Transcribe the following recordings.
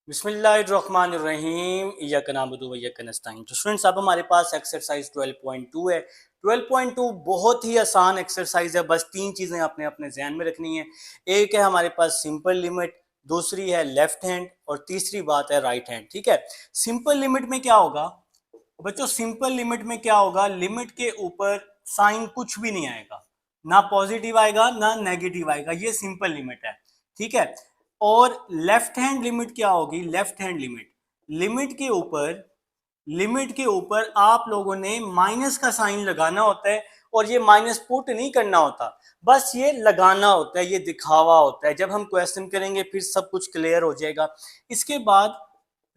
बिस्मिल्लाहिर्रहमानिर्रहीम इय्याक नअबुदु व इय्याक नस्तईन। तो स्टूडेंट्स, अब हमारे पास एक्सरसाइज 12.2 है। 12.2 बहुत ही आसान एक्सरसाइज है, बस तीन चीज़ें आपने अपने जहन में रखनी है। एक है हमारे पास सिंपल लिमिट, दूसरी है लेफ्ट हैंड और तीसरी बात है राइट हैंड। ठीक है, सिंपल लिमिट में क्या होगा बच्चों? सिंपल लिमिट में क्या होगा? लिमिट के ऊपर साइन कुछ भी नहीं आएगा, ना पॉजिटिव आएगा ना नेगेटिव आएगा, ये सिंपल लिमिट है। ठीक है, और लेफ्ट हैंड लिमिट क्या होगी? लेफ्ट हैंड लिमिट, लिमिट के ऊपर आप लोगों ने माइनस का साइन लगाना होता है, और ये माइनस पुट नहीं करना होता, बस ये लगाना होता है, ये दिखावा होता है। जब हम क्वेश्चन करेंगे फिर सब कुछ क्लियर हो जाएगा। इसके बाद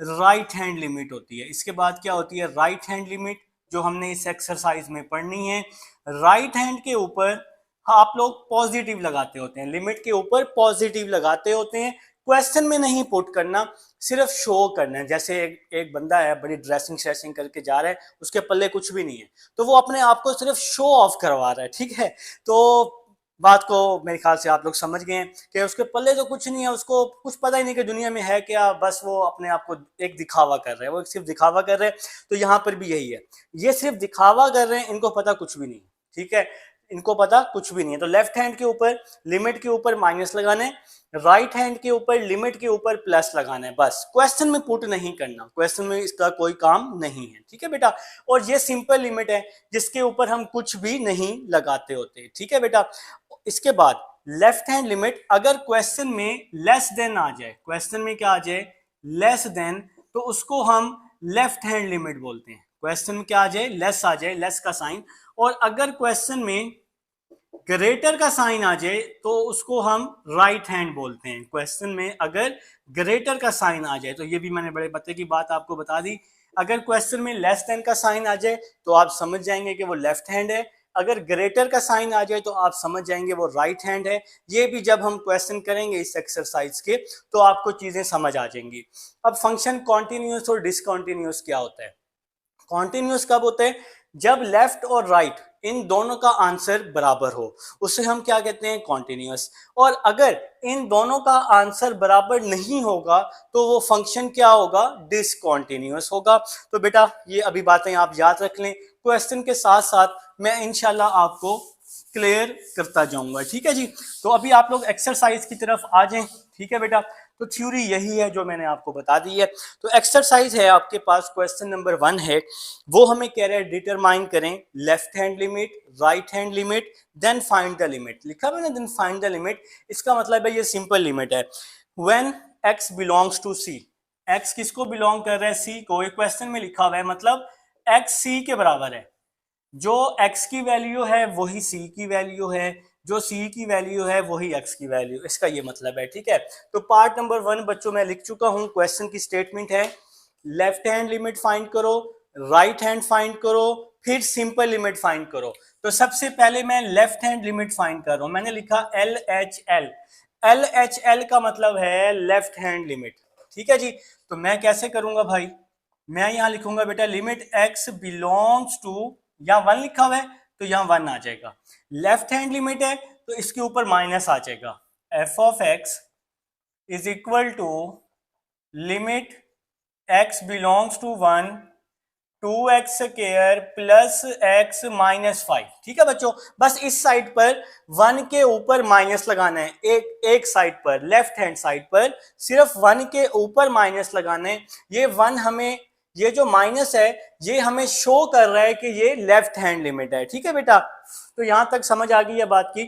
राइट हैंड लिमिट होती है। इसके बाद क्या होती है? राइट हैंड लिमिट, जो हमने इस एक्सरसाइज में पढ़नी है। राइट हैंड के ऊपर आप लोग पॉजिटिव लगाते होते हैं, लिमिट के ऊपर पॉजिटिव लगाते होते हैं। क्वेश्चन में नहीं पुट करना, सिर्फ शो करना है। जैसे एक बंदा है, बड़ी ड्रेसिंग श्रेसिंग करके जा रहा है, उसके पल्ले कुछ भी नहीं है, तो वो अपने आप को सिर्फ शो ऑफ करवा रहा है। ठीक है, तो बात को मेरे ख्याल से आप लोग समझ गए हैं कि उसके पल्ले तो कुछ नहीं है, उसको कुछ पता ही नहीं कि दुनिया में है क्या, बस वो अपने आप को एक दिखावा कर रहे हैं, वो सिर्फ दिखावा कर रहे हैं। तो यहाँ पर भी यही है, ये सिर्फ दिखावा कर रहे हैं, इनको पता कुछ भी नहीं। ठीक है, इनको पता कुछ भी नहीं है। तो लेफ्ट हैंड के ऊपर लिमिट के ऊपर माइनस लगाने, राइट हैंड के ऊपर लिमिट के ऊपर प्लस लगाना है। बस क्वेश्चन में पुट नहीं करना, क्वेश्चन में इसका कोई काम नहीं है। ठीक है बेटा, और ये सिंपल लिमिट है जिसके ऊपर हम कुछ भी नहीं लगाते होते। ठीक है बेटा, इसके बाद लेफ्ट हैंड लिमिट, अगर क्वेश्चन में लेस देन आ जाए, क्वेश्चन में क्या आ जाए? लेस देन, तो उसको हम लेफ्ट हैंड लिमिट बोलते हैं। क्वेश्चन में क्या आ जाए? लेस आ जाए, लेस का साइन। और अगर क्वेश्चन में ग्रेटर का साइन आ जाए तो उसको हम राइट हैंड बोलते हैं। क्वेश्चन में अगर ग्रेटर का साइन आ जाए, तो ये भी मैंने बड़े पते की बात आपको बता दी। अगर क्वेश्चन में लेस देन का साइन आ जाए तो आप समझ जाएंगे कि वो लेफ्ट हैंड है। अगर ग्रेटर का साइन आ जाए तो आप समझ जाएंगे वो राइट हैंड है। ये भी जब हम क्वेश्चन करेंगे इस एक्सरसाइज के तो आपको चीजें समझ आ जाएंगी। अब फंक्शन कॉन्टिन्यूस और डिसकॉन्टिन्यूस क्या होता है? कॉन्टिन्यूस कब होते हैं? जब लेफ्ट और राइट इन दोनों का आंसर बराबर हो, उसे हम क्या कहते हैं? कॉन्टिन्यूस। और अगर इन दोनों का आंसर बराबर नहीं होगा तो वो फंक्शन क्या होगा? डिसकॉन्टिन्यूस होगा। तो बेटा ये अभी बातें आप याद रख लें, क्वेश्चन के साथ साथ मैं इंशाल्लाह आपको क्लियर करता जाऊंगा। ठीक है जी, तो अभी आप लोग एक्सरसाइज की तरफ आ जाएं। ठीक है बेटा, तो थ्योरी यही है जो मैंने आपको बता दी है। तो एक्सरसाइज है आपके पास, क्वेश्चन नंबर 1 है, वो हमें कह रहे हैं डिटरमाइन करें left hand limit, right hand limit, then find the limit. लिखा हुआ है ना, देन फाइंड द लिमिट। इसका मतलब है ये सिंपल लिमिट है। When x belongs to c, x किसको बिलोंग कर रहा है? c को। एक क्वेश्चन में लिखा हुआ है, मतलब x c के बराबर है। जो x की वैल्यू है वही c की वैल्यू है, जो c की वैल्यू है वही x की वैल्यू, इसका ये मतलब है। ठीक है, तो पार्ट नंबर 1 बच्चों मैं लिख चुका हूं। क्वेश्चन की स्टेटमेंट है, लेफ्ट हैंड लिमिट फाइंड करो, राइट हैंड फाइंड करो, फिर सिंपल लिमिट फाइंड करो। तो सबसे पहले मैं लेफ्ट हैंड लिमिट फाइंड कर रहा हूं। मैंने लिखा LHL, LHL का मतलब है लेफ्ट हैंड लिमिट। ठीक है जी, तो मैं कैसे करूंगा भाई? मैं यहां लिखूंगा बेटा लिमिट x बिलोंग्स टू, यहाँ 1 लिखा हुआ है तो यहाँ 1 आ जाएगा। लेफ्ट हैंड लिमिट है तो इसके ऊपर माइनस आ जाएगा। f of x is equal to limit x belongs to 1 2x square plus x minus 5। ठीक है बच्चों, बस इस साइड पर 1 के ऊपर माइनस लगाना है। एक साइड पर, लेफ्ट हैंड साइड पर सिर्फ 1 के ऊपर माइनस लगाना है। ये 1 हमें, ये जो माइनस है ये हमें शो कर रहा है कि ये लेफ्ट हैंड लिमिट है। ठीक है बेटा, तो यहां तक समझ आ गई है बात की।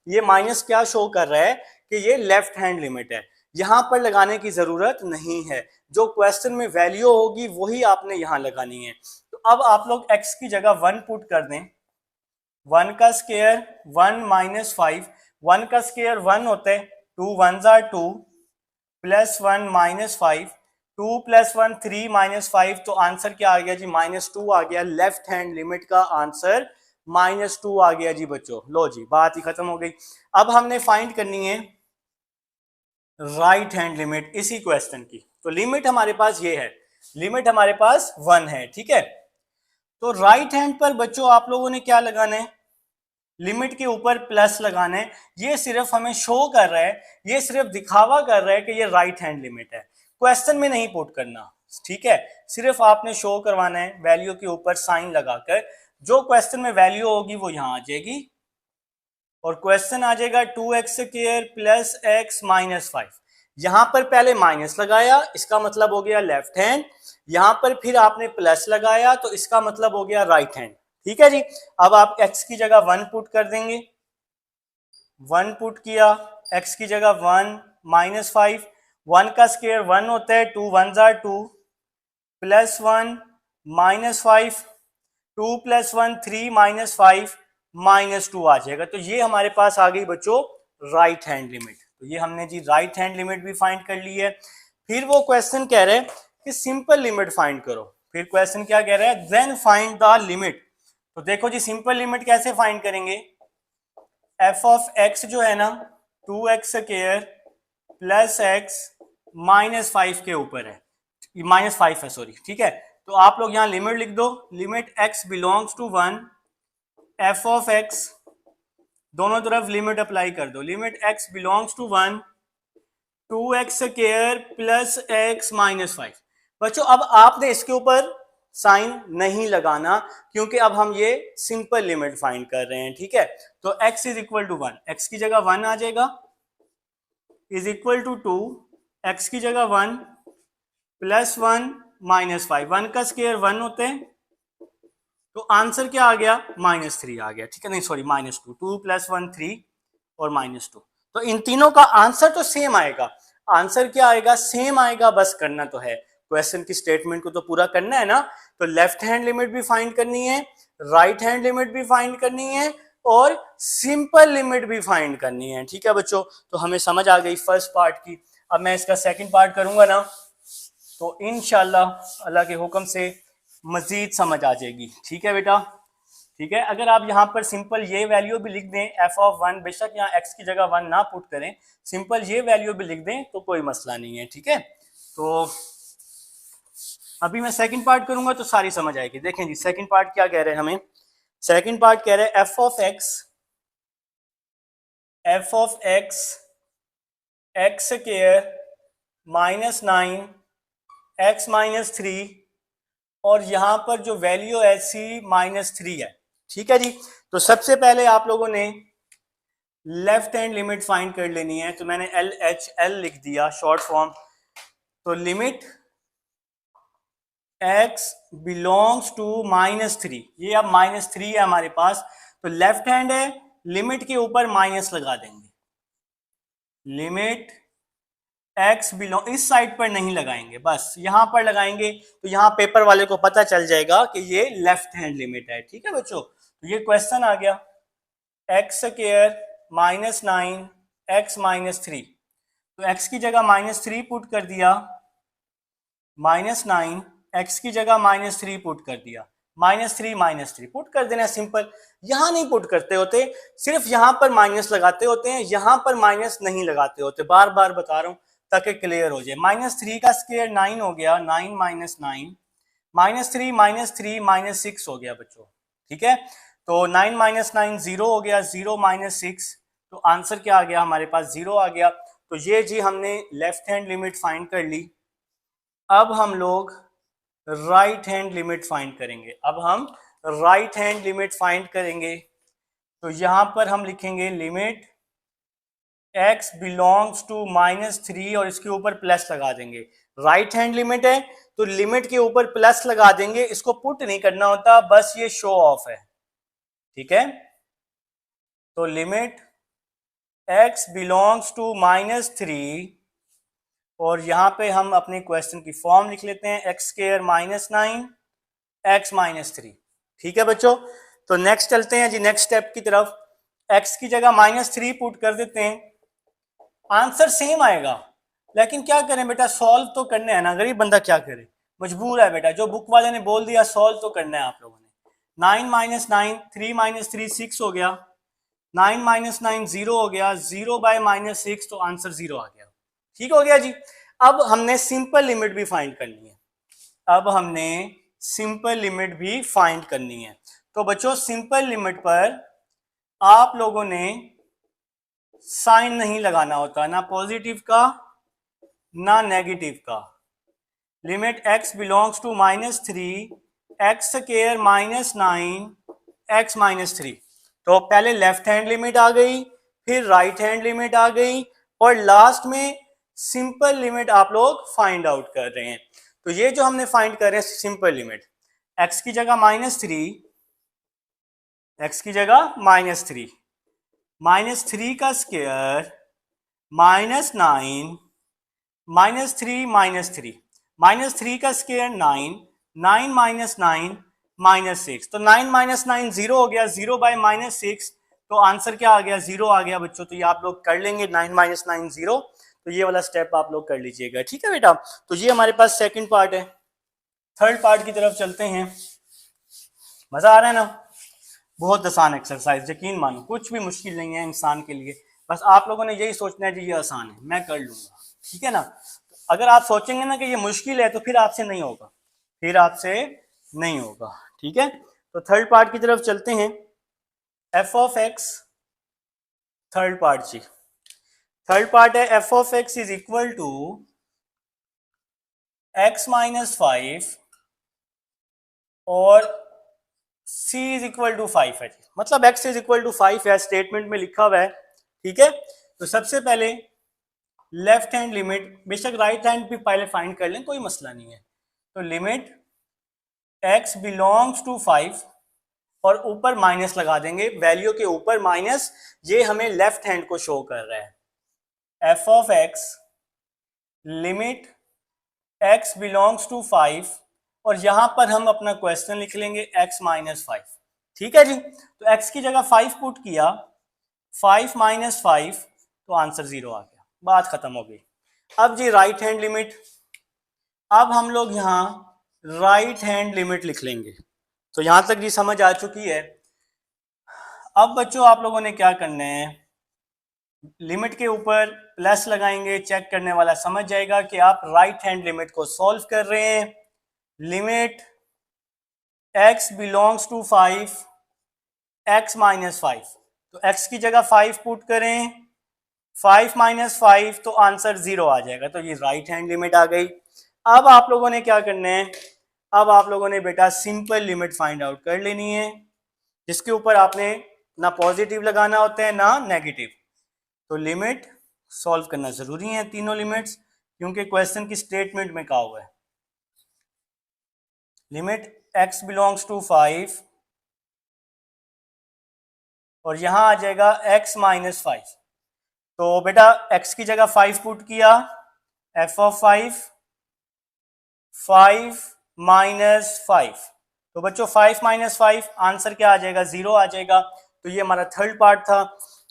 ये माइनस क्या शो कर रहा है? कि ये लेफ्ट हैंड लिमिट है। यहां पर लगाने की जरूरत नहीं है, जो क्वेश्चन में वैल्यू होगी वही आपने यहां लगानी है। तो अब आप लोग x की जगह 1 पुट कर दें। 1 का स्क्वायर 1 माइनस 5, 1 का स्क्वायर 1 होता है, 2 1 jar 2 plus 1 minus 5, 2 plus 1 3 minus 5, तो आंसर क्या आ गया जी? -2 आ गया। लेफ्ट हैंड लिमिट का आंसर -2 आ गया जी बच्चों। लो जी, बात ही खत्म हो गई। अब हमने फाइंड करनी है राइट हैंड लिमिट इसी क्वेश्चन की। तो लिमिट हमारे पास ये है, लिमिट हमारे पास 1 है। ठीक है, तो राइट हैंड पर बच्चों आप लोगों ने क्या लगाना है? लिमिट के ऊपर प्लस लगाना है। ये सिर्फ हमें शो कर रहा है, ये सिर्फ दिखावा कर रहा है कि ये राइट हैंड लिमिट है। क्वेश्चन में नहीं पुट करना, ठीक है, सिर्फ आपने शो करवाना है वैल्यू के ऊपर साइन लगाकर, जो क्वेश्चन में वैल्यू होगी वो यहां आ जाएगी और क्वेश्चन आ जाएगा 2x² प्लस x माइनस 5। यहां पर पहले माइनस लगाया, इसका मतलब हो गया लेफ्ट हैंड, यहां पर फिर आपने प्लस लगाया तो इसका मतलब हो गया राइट हैंड, ठीक है जी। अब आप x की जगह 1 पुट कर देंगे, 1 पुट किया, x की जगह 1 माइनस 5, 1 का स्क्वायर 1 होता है, 2 1 jar 2 plus 1 minus 5, 2 plus 1 3 minus 5 minus 2 आ जाएगा। तो ये हमारे पास आ गई बच्चों राइट हैंड लिमिट। तो ये हमने जी राइट हैंड लिमिट भी फाइंड कर ली है। फिर वो क्वेश्चन कह रहे हैं कि सिंपल लिमिट फाइंड करो। फिर क्वेश्चन क्या कह रहा है, देन फाइंड द लिमिट। तो देखो जी सिंपल लिमिट कैसे फाइंड करेंगे, एफ ऑफ एक्स जो है ना 2x² प्लस x माइनस 5 के ऊपर है, माइनस 5 है सॉरी, ठीक है। तो आप लोग यहां लिमिट लिख दो, limit x belongs to 1, f of x, दोनों तरफ लिमिट अप्लाई कर दो, limit x belongs to 1 2x² plus x minus 5। बच्चों अब आपने इसके ऊपर साइन नहीं लगाना क्योंकि अब हम ये सिंपल लिमिट फाइंड कर रहे हैं, ठीक है। तो x is equal to 1, x की जगह 1 आ जाएगा, इज इक्वल टू 2, x की जगह 1 प्लस 1 माइनस 5, 1 का स्क्वायर 1 होते हैं, तो आंसर क्या आ गया -3 आ गया, ठीक है, नहीं सॉरी -2, 2 प्लस 1 3 और -2। तो इन तीनों का आंसर तो सेम आएगा, आंसर क्या आएगा सेम आएगा, बस करना तो है क्वेश्चन की स्टेटमेंट को तो पूरा करना है ना। तो लेफ्ट हैंड लिमिट भी फाइंड करनी है, राइट हैंड लिमिट भी फाइंड करनी है और सिंपल लिमिट भी फाइंड करनी है, ठीक है बच्चों। तो हमें समझ आ गई फर्स्ट पार्ट की। अब मैं इसका सेकंड पार्ट करूंगा ना तो इंशाल्लाह अल्लाह के हुक्म से मजीद समझ आ जाएगी, ठीक है बेटा, ठीक है। अगर आप यहाँ पर सिंपल ये वैल्यू भी लिख दें एफ ऑफ 1, बेशक यहाँ x की जगह 1 ना पुट करें, सिंपल ये वैल्यू भी लिख दें तो कोई मसला नहीं है, ठीक है। तो अभी मैं सेकंड पार्ट करूंगा तो सारी समझ आएगी। देखें जी सेकंड पार्ट क्या कह रहे हैं हमें, सेकंड पार्ट कह रहे हैं F of x x² minus 9 x minus 3 और यहां पर जो वैल्यू है c माइनस 3 है, ठीक है जी। तो सबसे पहले आप लोगों ने लेफ्ट हैंड लिमिट फाइंड कर लेनी है, तो मैंने LHL लिख दिया शॉर्ट फॉर्म। तो लिमिट x बिलोंग्स टू -3, ये अब -3 है हमारे पास, तो लेफ्ट हैंड है, लिमिट के ऊपर माइनस लगा देंगे, लिमिट x बिलोंग, इस साइड पर नहीं लगाएंगे, बस यहां पर लगाएंगे, तो यहां पेपर वाले को पता चल जाएगा कि ये लेफ्ट हैंड लिमिट है, ठीक है बच्चों। तो ये क्वेश्चन आ गया x² माइनस 9 x माइनस 3, तो x की जगह -3 पुट कर दिया, -9 x की जगह -3 पुट कर दिया, -3 पुट कर देना सिंपल। यहां नहीं पुट करते होते, सिर्फ यहां पर माइनस लगाते होते हैं, यहां पर माइनस नहीं लगाते होते, बार बार बता रहा हूं ताकि क्लियर हो जाए। -3 का स्क्वायर 9 हो गया, 9 माइनस 9, -3 -6 हो गया बच्चों, ठीक है। तो 9 माइनस 9 0 हो गया, 0 माइनस 6, तो आंसर क्या आ गया हमारे पास 0 आ गया। तो ये जी हमने लेफ्ट हैंड लिमिट फाइंड कर ली। अब हम लोग राइट हैंड लिमिट फाइंड करेंगे, अब हम राइट हैंड लिमिट फाइंड करेंगे। तो यहां पर हम लिखेंगे लिमिट x बिलोंग्स टू -3 और इसके ऊपर प्लस लगा देंगे, राइट हैंड लिमिट है तो लिमिट के ऊपर प्लस लगा देंगे, इसको पुट नहीं करना होता, बस ये शो ऑफ है, ठीक है। तो लिमिट x बिलोंग्स टू -3 और यहां पे हम अपने क्वेश्चन की फॉर्म लिख लेते हैं x² माइनस 9 x माइनस 3, ठीक है बच्चों। तो नेक्स्ट चलते हैं जी नेक्स्ट स्टेप की तरफ, x की जगह -3 पुट कर देते हैं, आंसर सेम आएगा, लेकिन क्या करें बेटा सॉल्व तो करना है ना, गरीब बंदा क्या करे, मजबूर है बेटा, जो बुक वाले ने बोल दिया सॉल्व तो करना है आप लोगों ने। 9 माइनस 9 3 माइनस 3 6 हो गया, 9 माइनस 9 0 हो गया, 0 बाय -6 तो आंसर 0 आ गया, ठीक हो गया जी। अब हमने सिंपल लिमिट भी फाइंड करनी है, अब हमने सिंपल लिमिट भी फाइंड करनी है। तो बच्चों सिंपल लिमिट पर आप लोगों ने साइन नहीं लगाना होता, ना पॉजिटिव का ना नेगेटिव का। Limit x belongs to -3 x square -9 x -3। तो पहले लेफ्ट हैंड लिमिट आ गई, फिर राइट हैंड लिमिट आ गई, और लास्ट में सिंपल लिमिट आप लोग फाइंड आउट कर रहे हैं। तो ये जो हमने फाइंड कर रहे हैं सिंपल लिमिट, x की जगह -3, x की जगह -3, -3 का स्क्वायर -9, -3 -3, -3 का स्क्वायर 9, 9 -9 -6। तो 9 -9 0 हो गया, 0 बाय -6, तो आंसर क्या आ गया? 0 आ गया बच्चों। तो ये आप लोग कर लेंगे, 9 -9 0। तो ये वाला स्टेप आप लोग कर लीजिएगा, ठीक है बेटा। तो ये हमारे पास सेकंड पार्ट है। थर्ड पार्ट की तरफ चलते हैं। मजा आ रहा है ना? बहुत आसान एक्सरसाइज, यकीन मानो कुछ भी मुश्किल नहीं है इंसान के लिए। बस आप लोगों ने यही सोचना है कि ये आसान है, मैं कर लूंगा, ठीक है ना। अगर आप सोचेंगे ना कि ये मुश्किल है तो फिर आपसे नहीं होगा, फिर आपसे नहीं होगा, ठीक है। तो थर्ड पार्ट की तरफ चलते हैं। F of X, third part जी, थर्ड पार्ट है F of X is equal to x -5 और c इज इक्वल टू 5 है जी। मतलब x इज इक्वल टू 5 है, स्टेटमेंट में लिखा हुआ है, ठीक है। तो सबसे पहले लेफ्ट हैंड लिमिट, बेशक राइट हैंड भी पहले फाइंड कर लें, कोई मसला नहीं है। तो लिमिट x बिलोंग्स टू 5 और ऊपर माइनस लगा देंगे, वैल्यू के ऊपर माइनस, ये हमें लेफ्ट हैंड को शो कर रहा है। f of x limit x belongs to 5, और यहां पर हम अपना क्वेश्चन लिख लेंगे x -5, ठीक है जी। तो x की जगह 5 पुट किया, 5 -5, तो आंसर 0 आ गया, बात खत्म हो गई। अब जी राइट हैंड लिमिट, अब हम लोग यहां राइट हैंड लिमिट लिख लेंगे। तो यहां तक जी समझ आ चुकी है। अब बच्चों आप लोगों ने क्या करना है, लिमिट के ऊपर प्लस लगाएंगे, चेक करने वाला समझ जाएगा कि आप राइट हैंड लिमिट को सॉल्व कर रहे हैं। Limit x belongs to 5 x -5, तो x की जगह 5 पुट करें, 5 -5, तो आंसर 0 आ जाएगा। तो ये राइट हैंड लिमिट आ गई। अब आप लोगों ने क्या करना है, अब आप लोगों ने बेटा सिंपल लिमिट फाइंड आउट कर लेनी है, जिसके ऊपर आपने ना पॉजिटिव लगाना होता है ना नेगेटिव। तो लिमिट सॉल्व करना जरूरी है, तीनों लिमिट्स, क्योंकि क्वेश्चन की स्टेटमेंट में कहा हुआ है। लिमिट x बिलोंग्स टू 5 और यहां आ जाएगा x -5। तो बेटा x की जगह 5 पुट किया, f ऑफ 5 5 -5, तो बच्चों 5 -5 आंसर क्या आ जाएगा? 0 आ जाएगा। तो ये हमारा थर्ड पार्ट था।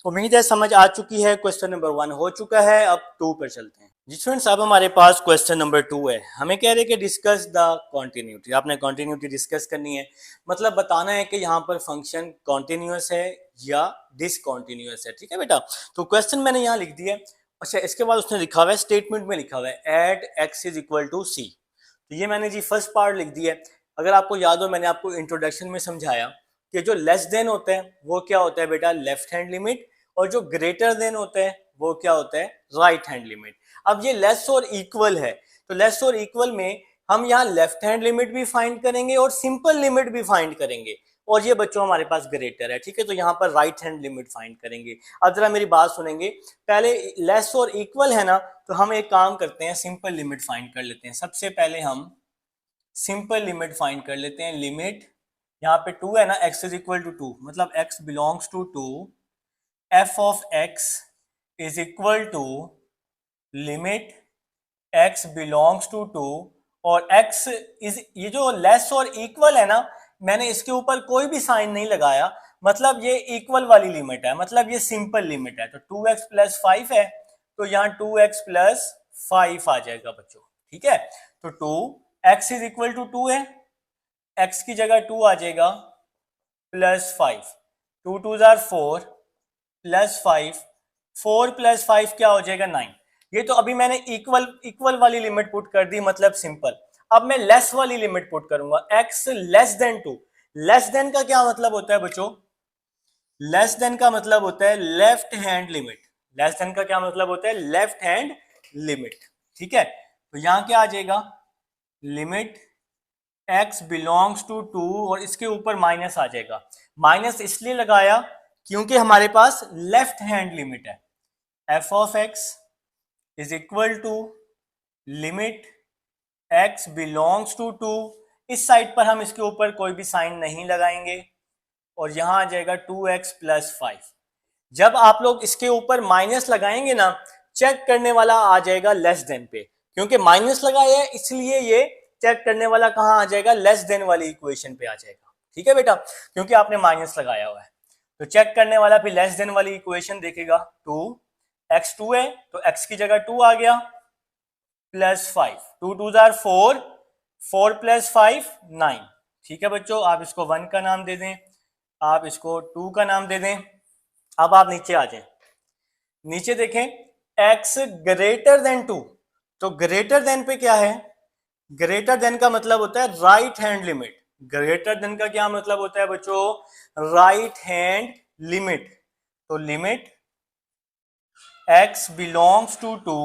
उम्मीद है समझ आ चुकी है। क्वेश्चन नंबर 1 हो चुका है, अब 2 पर चलते हैं जी स्टूडेंट्स। अब हमारे पास क्वेश्चन नंबर 2 है। हमें कह रहे हैं कि डिस्कस द कॉन्टिन्यूटी, आपने कॉन्टिन्यूटी डिस्कस करनी है, मतलब बताना है कि यहाँ पर फंक्शन कॉन्टिन्यूस है या डिसकॉन्टिन्यूस है, ठीक है बेटा। तो क्वेश्चन मैंने यहाँ लिख दिया। अच्छा, इसके बाद उसने लिखा हुआ है, स्टेटमेंट में लिखा हुआ है at X is equal to C. तो ये मैंने जी फर्स्ट पार्ट लिख दिया है। अगर आपको याद हो, मैंने आपको इंट्रोडक्शन में समझाया कि जो लेस देन होता है वो क्या होता है बेटा? Left hand limit. और जो ग्रेटर देन होता है वो क्या होता है? Right hand limit. अब ये लेस और इक्वल है, तो लेस और इक्वल में हम यहाँ लेफ्ट हैंड लिमिट भी फाइंड करेंगे और सिंपल लिमिट भी फाइंड करेंगे, और ये बच्चों हमारे पास ग्रेटर है, ठीक है। तो यहाँ पर राइट हैंड लिमिट फाइंड करेंगे। अब जरा मेरी बात सुनेंगे, पहले लेस और इक्वल है ना, तो हम एक काम करते हैं, सिंपल लिमिट फाइंड कर लेते हैं। सबसे पहले हम सिंपल लिमिट फाइंड कर लेते हैं। लिमिट यहाँ पे 2 है ना, x इज इक्वल टू 2, मतलब x belongs to 2, f of x is equal to limit x belongs to 2, और x इज, ये जो लेस और इक्वल है ना, मैंने इसके ऊपर कोई भी साइन नहीं लगाया, मतलब ये इक्वल वाली लिमिट है, मतलब ये सिंपल लिमिट है। तो 2x प्लस 5 है, तो यहाँ 2x प्लस 5 आ जाएगा बच्चों, ठीक है। तो 2x इज इक्वल टू 2 है, x की जगह 2 आ जाएगा, प्लस 5, 2 2 4 प्लस 5, 4 प्लस 5 क्या हो जाएगा? 9। ये तो अभी मैंने इक्वल वाली लिमिट पुट कर दी, मतलब सिंपल। अब मैं लेस वाली लिमिट पुट करूंगा, x less than 2। Less than का क्या मतलब होता है बच्चों? लेस देन का मतलब होता है left hand limit. Less than का क्या मतलब होता है? Left hand limit. ठीक है, तो यहाँ क्या आ जाएगा, लिमिट x बिलोंग्स टू 2 और इसके ऊपर माइनस आ जाएगा। माइनस इसलिए लगाया क्योंकि हमारे पास लेफ्ट हैंड लिमिट है, f of x is equal to limit x belongs to 2। इस साइड पर हम इसके ऊपर कोई भी साइन नहीं लगाएंगे और यहां आ जाएगा 2x प्लस 5। जब आप लोग इसके ऊपर माइनस लगाएंगे ना, चेक करने वाला आ जाएगा लेस देन पे, क्योंकि माइनस लगाया है इसलिए ये चेक करने वाला कहां आ जाएगा, लेस देन वाली इक्वेशन पे आ जाएगा। ठीक है बेटा, क्योंकि आपने माइनस लगाया हुआ है, तो चेक करने वाला फिर लेस देन वाली इक्वेशन देखेगा। 2x 2 है तो x की जगह 2 आ गया प्लस 5, 2 2 जार 4, 4 प्लस 5 9। ठीक है बच्चों, आप इसको 1 का नाम दे दें, आप इसको 2 का नाम दे दें। अब आप नीचे आ जाएं, नीचे देखें x ग्रेटर देन 2, तो ग्रेटर देन पे क्या है, ग्रेटर देन का मतलब होता है right hand limit. Greater than का क्या मतलब होता है बच्चों, राइट हैंड लिमिट। तो लिमिट x बिलोंग्स टू 2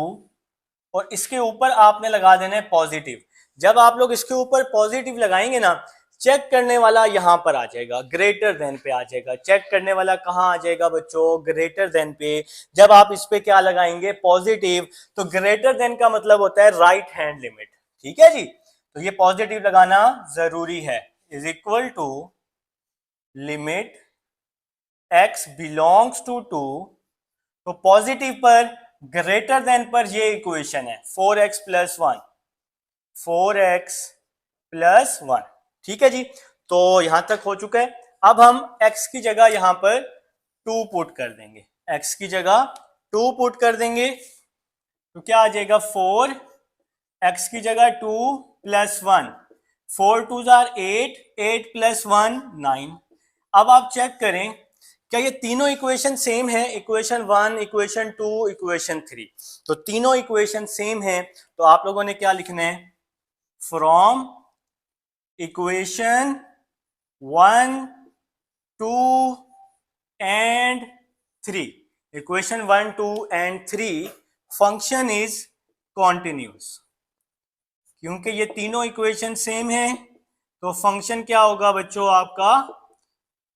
और इसके ऊपर आपने लगा देना है पॉजिटिव। जब आप लोग इसके ऊपर पॉजिटिव लगाएंगे ना, चेक करने वाला यहां पर आ जाएगा, ग्रेटर देन पे आ जाएगा। चेक करने वाला कहां आ जाएगा बच्चों, ग्रेटर देन पे। जब आप इस पे क्या लगाएंगे, पॉजिटिव, तो ग्रेटर देन का मतलब होता है राइट हैंड लिमिट। ठीक है जी, तो ये पॉजिटिव लगाना जरूरी है। Is equal to limit x belongs to 2, तो पॉजिटिव पर, ग्रेटर देन पर ये इक्वेशन है 4x प्लस 1, 4x प्लस 1। ठीक है जी, तो यहां तक हो चुका है। अब हम x की जगह यहां पर 2 पुट कर देंगे, x की जगह 2 पुट कर देंगे, तो क्या आ जाएगा 4, x की जगह 2 प्लस 1, 4 2 जार 8, 8 प्लस 1 9। अब आप चेक करें क्या ये तीनों इक्वेशन सेम है, इक्वेशन 1, इक्वेशन 2, इक्वेशन 3। तो तीनों इक्वेशन सेम है, तो आप लोगों ने क्या लिखना है, from equation 1, 2 and 3, equation 1, 2 and 3 function is continuous. क्योंकि ये तीनों इक्वेशन सेम है तो फंक्शन क्या होगा बच्चों, आपका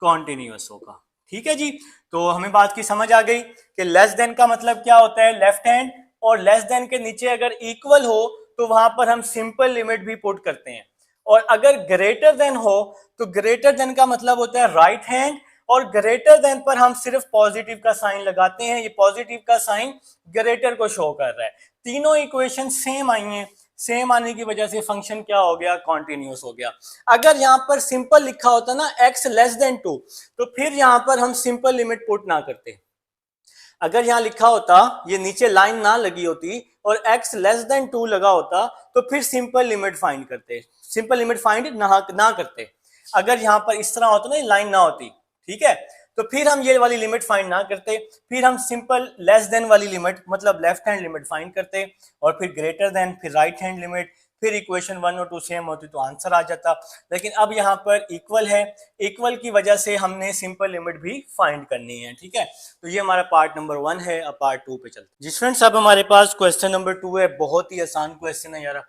कॉन्टिन्यूस होगा। ठीक है जी, तो हमें बात की समझ आ गई कि लेस देन का मतलब क्या होता है, लेफ्ट हैंड, और लेस देन के नीचे अगर इक्वल हो तो वहां पर हम सिंपल लिमिट भी पुट करते हैं। और अगर ग्रेटर देन हो तो ग्रेटर देन का मतलब होता है राइट हैंड, और ग्रेटर देन पर हम सिर्फ पॉजिटिव का साइन लगाते हैं। ये पॉजिटिव का साइन ग्रेटर को शो कर रहा है। तीनों इक्वेशन सेम आई हैं, सेम आने की वजह से फंक्शन क्या हो गया, कॉन्टिन्यूस हो गया। अगर यहां पर सिंपल लिखा होता ना x लेस देन 2, तो फिर यहां पर हम सिंपल लिमिट पुट ना करते। अगर यहां लिखा होता, ये नीचे लाइन ना लगी होती और x लेस देन 2 लगा होता, तो फिर सिंपल लिमिट फाइंड करते, सिंपल लिमिट फाइंड ना करते। अगर यहां पर इस तरह होता ना, लाइन ना होती, ठीक है, तो फिर हम ये वाली लिमिट फाइंड ना करते, फिर हम सिंपल लेस देन वाली लिमिट मतलब लेफ्ट हैंड लिमिट फाइंड करते, और फिर ग्रेटर देन, फिर राइट हैंड लिमिट, फिर इक्वेशन 1 और 2 सेम होती तो आंसर आ जाता। लेकिन अब यहाँ पर इक्वल है, इक्वल की वजह से हमने सिंपल लिमिट भी फाइंड करनी है। ठीक है, तो ये हमारा पार्ट नंबर 1 है। अब पार्ट 2 पे चलते हैं जी फ्रेंड्स। अब हमारे पास क्वेश्चन नंबर 2 है, बहुत ही आसान क्वेश्चन है यार।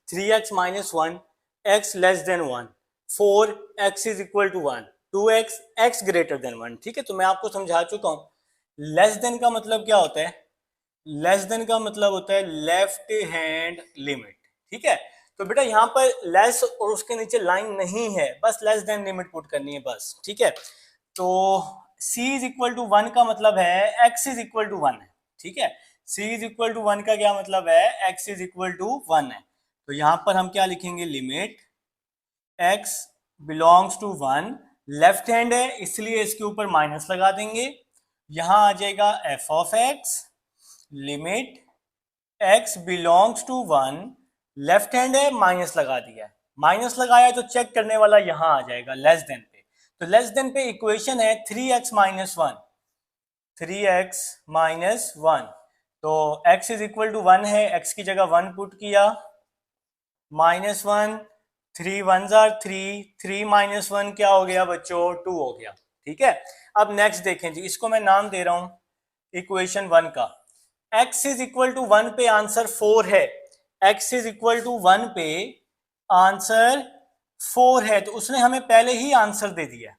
3x minus 1 x less than 1, 4x is equal to 1, 2x x greater than 1। ठीक है, तो मैं आपको समझा चुका हूं लेस देन का मतलब क्या होता है, लेस देन का मतलब होता है लेफ्ट हैंड लिमिट। ठीक है, तो बेटा यहाँ पर लेस और उसके नीचे लाइन नहीं है, बस लेस देन लिमिट पुट करनी है बस। ठीक है, तो c इज इक्वल टू 1 का मतलब है x इज इक्वल टू 1 है। ठीक है, c इज इक्वल टू 1 का क्या मतलब है, x इज इक्वल टू 1 है। तो यहाँ पर हम क्या लिखेंगे, limit x belongs to 1, left hand है इसलिए इसके ऊपर माइनस लगा देंगे, यहां आ जाएगा f of x, limit x belongs to 1, left hand है माइनस लगा दिया, माइनस लगाया तो चेक करने वाला यहां आ जाएगा लेस देन पे। तो लेस देन पे इक्वेशन है 3x माइनस 1, 3x माइनस 1, तो x इज इक्वल टू 1 है, x की जगह 1 पुट किया, माइनस 1, 3 1 जार 3, 3 माइनस 1 क्या हो गया बच्चों, 2 हो गया। ठीक है, अब नेक्स्ट देखें जी, इसको मैं नाम दे रहा हूं इक्वेशन 1 का। x इज इक्वल टू 1 पे आंसर 4 है, x इज इक्वल टू 1 पे आंसर 4 है, तो उसने हमें पहले ही आंसर दे दिया है,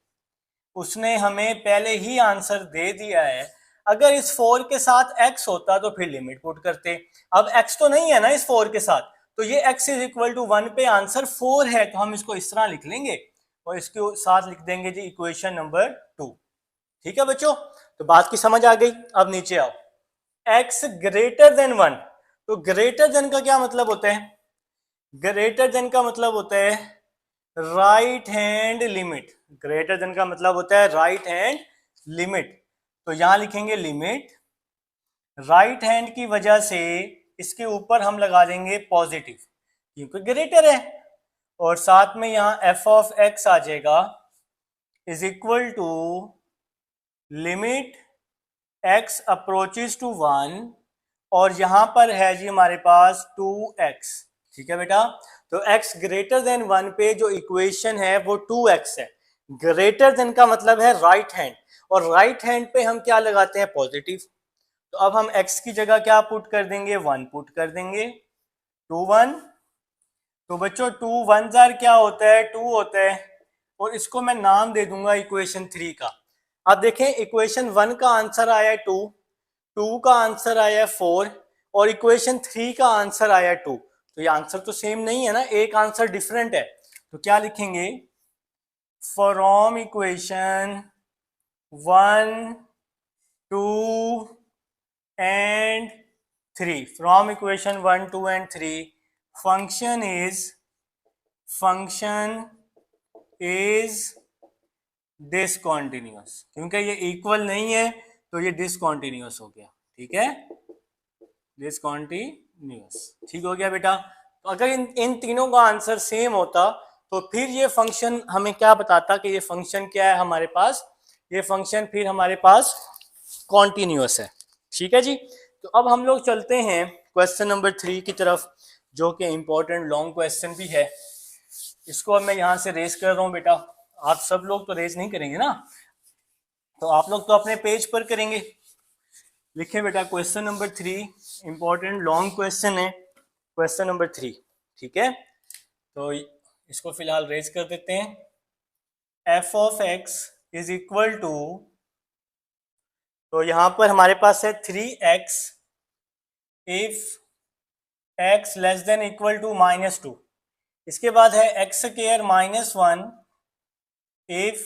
उसने हमें पहले ही आंसर दे दिया है। अगर इस 4 के साथ x होता तो फिर लिमिट पुट करते, अब x तो नहीं है ना इस 4 के साथ, तो ये x इज इक्वल टू 1 पे आंसर 4 है, तो हम इसको इस तरह लिख लेंगे और इसके साथ लिख देंगे जी इक्वेशन नंबर 2। ठीक है बच्चों, तो बात की समझ आ गई। अब नीचे आओ, x ग्रेटर देन 1, तो ग्रेटर देन का क्या मतलब होता है? ग्रेटर देन का मतलब होता है right hand limit, greater than का मतलब होता है राइट हैंड लिमिट। तो यहां लिखेंगे लिमिट, राइट हैंड की वजह से इसके ऊपर हम लगा देंगे पॉजिटिव क्योंकि ग्रेटर है, और साथ में यहां f ऑफ x आ जाएगा is equal to limit x approaches to 1, और यहां पर है जी हमारे पास 2x। ठीक है बेटा, तो x ग्रेटर देन 1 पे जो इक्वेशन है वो 2x है। ग्रेटर देन का मतलब है राइट हैंड, और राइट हैंड पे हम क्या लगाते हैं? पॉजिटिव। तो अब हम x की जगह क्या पुट कर देंगे? 1 पुट कर देंगे, 2 1। तो बच्चों 2 1 जार क्या होता है? 2 होता है, और इसको मैं नाम दे दूंगा इक्वेशन 3 का। अब देखें इक्वेशन 1 का आंसर आया है 2, 2 का आंसर आया है 4, और इक्वेशन 3 का आंसर आया है 2। तो ये आंसर तो सेम नहीं है ना, एक आंसर डिफरेंट है। तो क्या लिखेंगे? From equation 1 2 and 3, from equation 1 2 and 3 function is discontinuous, क्योंकि ये इक्वल नहीं है तो ये डिसकॉन्टिन्यूस हो गया। ठीक है, डिसकॉन्टिन्यूस, ठीक हो गया बेटा। तो अगर इन तीनों का आंसर सेम होता तो फिर ये फंक्शन हमें क्या बताता कि ये फंक्शन क्या है हमारे पास? ये फंक्शन फिर हमारे पास कॉन्टिन्यूस है। ठीक है जी, तो अब हम लोग चलते हैं क्वेश्चन नंबर 3 की तरफ, जो कि इंपॉर्टेंट लॉन्ग क्वेश्चन भी है। इसको अब मैं यहां से रेज कर रहा हूं बेटा, आप सब लोग तो रेज नहीं करेंगे ना, तो आप लोग तो अपने पेज पर करेंगे। लिखें बेटा question number 3, important long question है क्वेश्चन नंबर 3। ठीक है, तो इसको फिलहाल रेज कर देते हैं। f of x is equal to, तो यहां पर हमारे पास है 3x if x less than equal to -2, इसके बाद है x square -1 if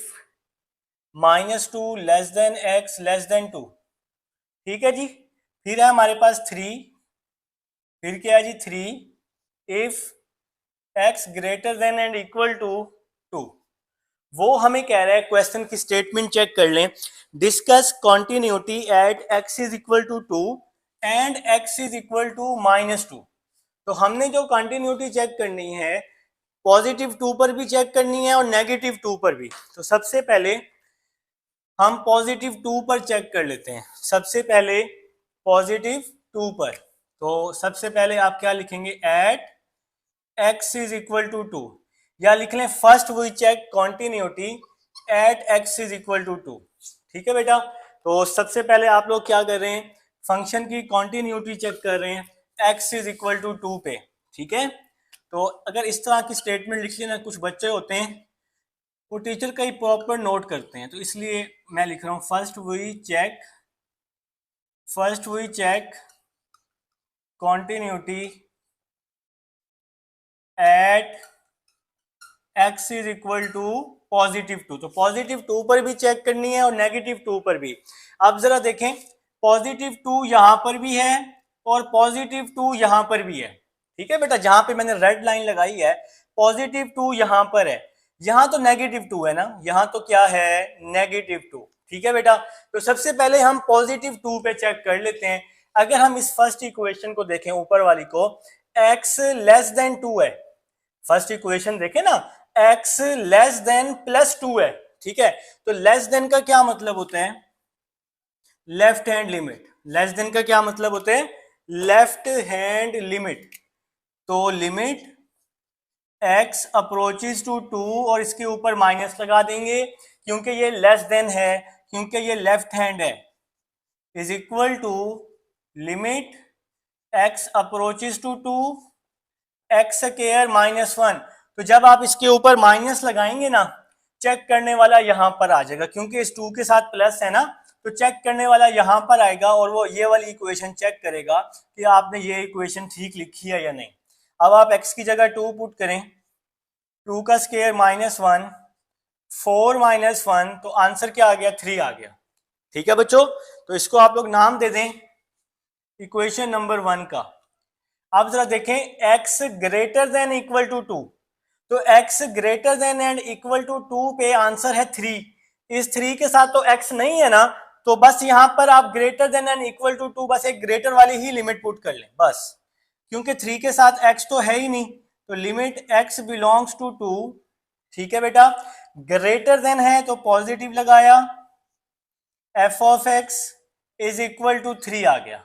-2 less than x less than 2। ठीक है जी, फिर है हमारे पास 3, फिर क्या है जी 3 if x greater than and equal to 2। वो हमें कह रहा है, क्वेश्चन की स्टेटमेंट चेक कर लें, discuss continuity at x is equal to 2 and x is equal to -2। तो हमने जो कंटिन्यूटी चेक करनी है पॉजिटिव 2 पर भी चेक करनी है और नेगेटिव 2 पर भी। तो सबसे पहले हम पॉजिटिव 2 पर चेक कर लेते हैं, सबसे पहले पॉजिटिव 2 पर। तो सबसे पहले आप क्या लिखेंगे? At x is equal to 2, या लिख लें first we check continuity at x is equal to 2। ठीक है बेटा, तो सबसे पहले आप लोग क्या कर रहे हैं? फंक्शन की कॉन्टिन्यूटी चेक कर रहे हैं x इज इक्वल टू 2 पे। ठीक है, तो अगर इस तरह की स्टेटमेंट लिख लेना, कुछ बच्चे होते हैं वो टीचर का ही प्रॉपर नोट करते हैं, तो इसलिए मैं लिख रहा हूं first we check continuity at x is equal to positive 2। तो पॉजिटिव 2 पर भी चेक करनी है और नेगेटिव 2 पर भी। अब जरा देखें, पॉजिटिव 2 यहां पर भी है और पॉजिटिव 2 यहां पर भी है। ठीक है बेटा, जहां पे मैंने रेड लाइन लगाई है पॉजिटिव 2 यहां पर है, यहां तो नेगेटिव 2 है ना, यहां तो क्या है? नेगेटिव 2। ठीक है बेटा, तो सबसे पहले हम पॉजिटिव 2 पे चेक कर लेते हैं। अगर हम इस फर्स्ट इक्वेशन को देखें, ऊपर वाली को, x लेस देन 2 है, फर्स्ट इक्वेशन देखें ना, x लेस देन +2 है। ठीक है, तो लेस देन का क्या मतलब होता है? Left hand limit. Less than का क्या मतलब होता है? Left hand limit. तो लिमिट x अप्रोचेस टू 2 और इसके ऊपर माइनस लगा देंगे क्योंकि ये लेस देन है, क्योंकि ये लेफ्ट हैंड है, is equal to limit x approaches to 2 x square minus 1, तो जब आप इसके ऊपर माइनस लगाएंगे ना, चेक करने वाला यहां पर आ जाएगा, क्योंकि इस 2 के साथ प्लस है ना, तो चेक करने वाला यहां पर आएगा और वो ये वाली इक्वेशन चेक करेगा कि आपने ये इक्वेशन ठीक लिखी है या नहीं। अब आप x की जगह 2 पुट करें, 2 का स्क्वायर माइनस 1, 4 माइनस 1, तो आंसर क्या आ गया, 3 आ गया। ठीक है बच्चों, तो इसको आप लोग नाम दे दें इक्वेशन नंबर 1 का। अब जरा देखें, x greater than equal to 2, तो x greater than and equal to 2 पे आंसर है 3। इस 3 के साथ तो x नहीं है ना, तो बस यहां पर आप greater than and equal to 2 बस एक ग्रेटर वाली ही लिमिट पुट कर लें बस, क्योंकि 3 के साथ x तो है ही नहीं, तो लिमिट x बिलोंग्स टू 2। ठीक है बेटा, ग्रेटर देन है तो पॉजिटिव लगाया, f of x is equal to 3 आ गया,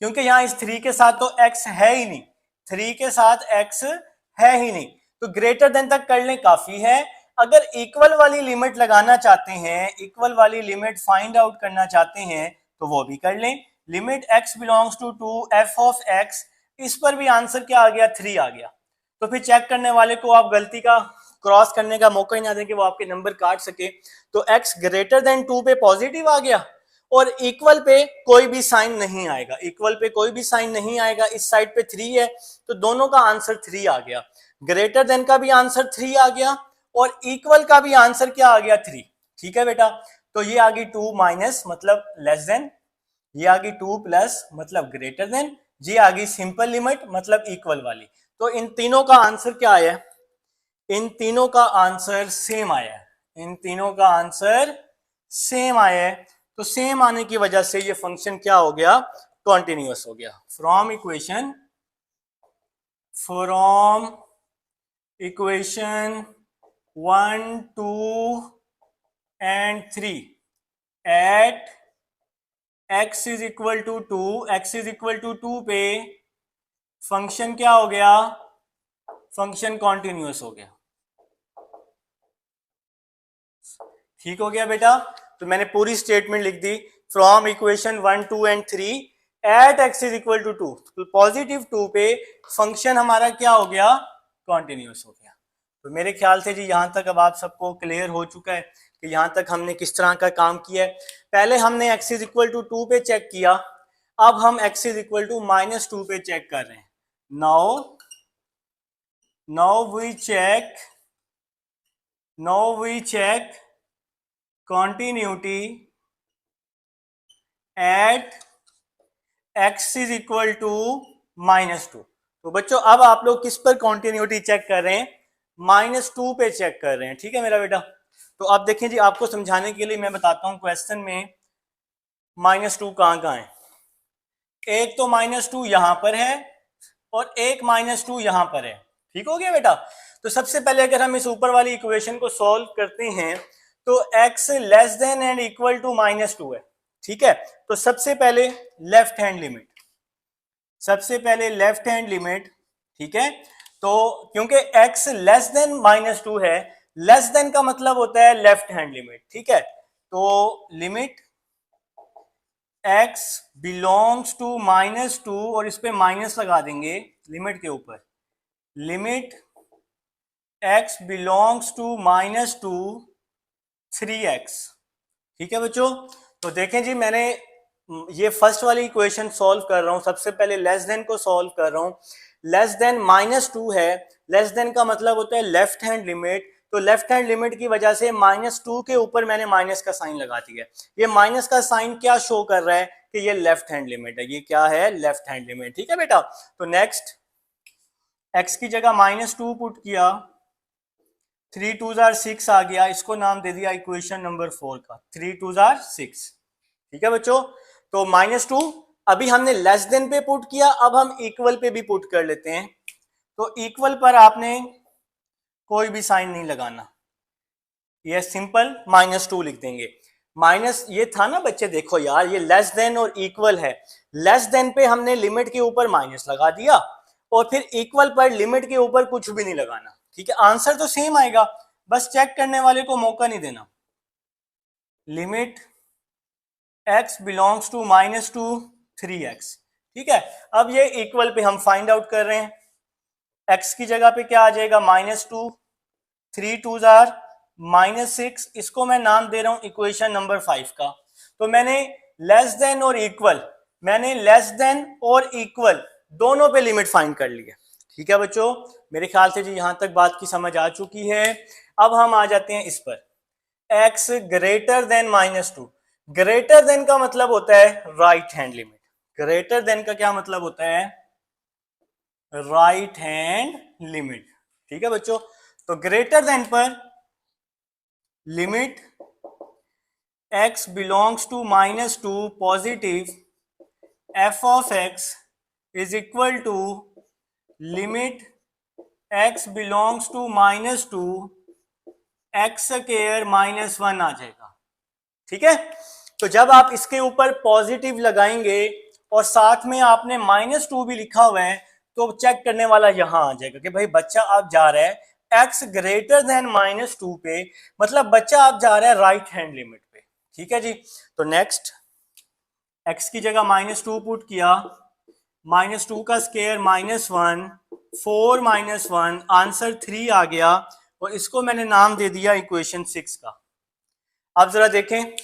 क्योंकि यहां इस 3 के साथ तो x है ही नहीं, 3 के साथ x है ही नहीं, तो ग्रेटर देन तक कर लें काफी है। अगर इक्वल वाली लिमिट लगाना चाहते हैं, इक्वल वाली लिमिट फाइंड आउट करना चाहते हैं, तो वो भी कर लें, limit x belongs to 2 f of x, इस पर भी आंसर क्या आ गया, 3 आ गया। तो फिर चेक करने वाले को आप गलती का क्रॉस करने का मौका ही ना दें कि वो आपके नंबर काट सके। तो x ग्रेटर देन 2 पे पॉजिटिव आ गया और इक्वल पे कोई भी साइन नहीं आएगा, इक्वल पे कोई भी साइन नहीं आएगा, इस साइड पे 3 है, तो दोनों का आंसर 3 आ गया। ग्रेटर देन का भी आंसर 3 आ गया और इक्वल का भी आंसर क्या आ गया, 3। ठीक है बेटा, तो ये आ गई 2 माइनस मतलब लेस देन, ये आ गई 2 प्लस मतलब ग्रेटर देन, ये आ गई सिंपल लिमिट मतलब इक्वल वाली। तो इन तीनों का आंसर क्या आया, इन तीनों का आंसर सेम आया है, इन तीनों का आंसर सेम आया है। तो सेम आने की वजह से ये फंक्शन क्या हो गया, कॉन्टिन्यूअस हो गया। From equation 1, 2 and 3 at x is equal to 2, x is equal to 2 पे फंक्शन क्या हो गया, फंक्शन कॉन्टिन्यूअस हो गया। ठीक हो गया बेटा, तो मैंने पूरी स्टेटमेंट लिख दी, from equation 1, 2 and 3 at x is equal to 2, तो पॉजिटिव 2 पे फंक्शन हमारा क्या हो गया, कॉन्टिन्यूअस हो गया। तो मेरे ख्याल से जी यहां तक अब आप सबको क्लियर हो चुका है कि यहां तक हमने किस तरह का काम किया है। पहले हमने x इज इक्वल टू 2 पे चेक किया, अब हम x इज इक्वल टू -2 पे चेक कर रहे हैं। Now we check continuity at x is equal to -2। तो बच्चों अब आप लोग किस पर कॉन्टिन्यूटी चेक कर रहे हैं, -2 पे चेक कर रहे हैं। ठीक है मेरा बेटा, तो अब देखें जी, आपको समझाने के लिए मैं बताता हूं क्वेश्चन में -2 कहां कहां है। एक तो -2 यहां पर है और एक -2 यहां पर है। ठीक हो गया बेटा, तो सबसे पहले अगर हम इस ऊपर वाली इक्वेशन को सॉल्व करते हैं तो x less than and equal to -2 है। ठीक है, तो सबसे पहले लेफ्ट हैंड लिमिट, सबसे पहले लेफ्ट हैंड लिमिट। ठीक है, तो क्योंकि x लेस देन -2 है, लेस देन का मतलब होता है लेफ्ट हैंड लिमिट। ठीक है, तो लिमिट x बिलोंग्स टू -2 और इस पे माइनस लगा देंगे लिमिट के ऊपर, limit x belongs to -2 3x। ठीक है बच्चों, तो देखें जी, मैंने ये फर्स्ट वाली इक्वेशन सॉल्व कर रहा हूं, सबसे पहले लेस देन को सॉल्व कर रहा हूं। लेस देन -2 है, लेस देन का मतलब होता है लेफ्ट हैंड लिमिट, तो लेफ्ट हैंड लिमिट की वजह से -2 के ऊपर मैंने माइनस का साइन लगा दिया। ये माइनस का साइन क्या शो कर रहा है कि ये लेफ्ट हैंड लिमिट है, ये क्या है, लेफ्ट हैंड लिमिट। ठीक है बेटा, तो नेक्स्ट x की जगह -2 पुट किया, 3 2 6 आ गया, इसको नाम दे दिया इक्वेशन नंबर 4 का, 3 2 6। ठीक है बच्चों, तो -2 अभी हमने लेस देन पे पुट किया, अब हम इक्वल पे भी पुट कर लेते हैं। तो इक्वल पर आपने कोई भी साइन नहीं लगाना, ये सिंपल -2 लिख देंगे। माइनस ये था ना बच्चे, देखो यार ये लेस देन और इक्वल है, लेस देन पे हमने लिमिट के ऊपर माइनस लगा दिया और फिर इक्वल पर लिमिट के ऊपर कुछ भी नहीं लगाना। ठीक है, आंसर तो सेम आएगा, बस चेक करने वाले को मौका नहीं देना। Limit x belongs to -2 3x। ठीक है, अब ये इक्वल पे हम फाइंड आउट कर रहे हैं, x की जगह पे क्या आ जाएगा -2, 3 2 जार -6, इसको मैं नाम दे रहा हूं इक्वेशन नंबर 5 का। तो मैंने लेस देन और इक्वल, दोनों पे लिमिट फाइंड कर ली है। ठीक है बच्चों, मेरे ख्याल से जी यहां तक बात की समझ आ चुकी है। अब हम आ जाते हैं इस पर, x greater than -2। Greater than का मतलब होता है right hand limit. Greater than का क्या मतलब होता है? Right hand limit. ठीक है बच्चों, तो ग्रेटर देन पर limit x belongs to -2 positive f of x is equal to limit x belongs to -2 x square -1 आ जाएगा। ठीक है, तो जब आप इसके ऊपर पॉजिटिव लगाएंगे और साथ में आपने -2 भी लिखा हुआ है, तो चेक करने वाला यहां आ जाएगा कि भाई बच्चा आप जा रहा है x ग्रेटर देन -2 पे, मतलब बच्चा आप जा रहा है राइट हैंड लिमिट पे। ठीक है जी, तो नेक्स्ट x की जगह -2 पुट किया, -2 का स्क्वायर -1, 4 -1, आंसर 3 आ गया, और इसको मैंने नाम दे दिया इक्वेशन 6 का। अब जरा देखें,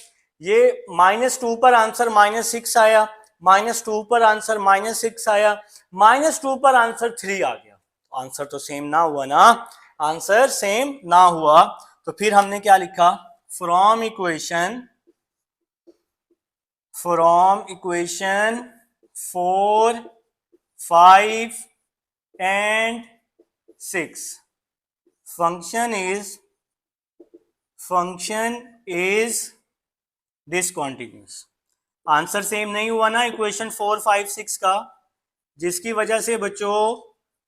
ये -2 पर आंसर -6 आया, -2 पर आंसर -6 आया, -2 पर आंसर 3 आ गया। आंसर तो सेम ना हुआ ना, आंसर सेम ना हुआ, तो फिर हमने क्या लिखा? From equation 4, 5 and 6 function is discontinuous। Answer same नहीं हुआ ना इक्वेशन 4, 5, 6 का, जिसकी वजह से बच्चों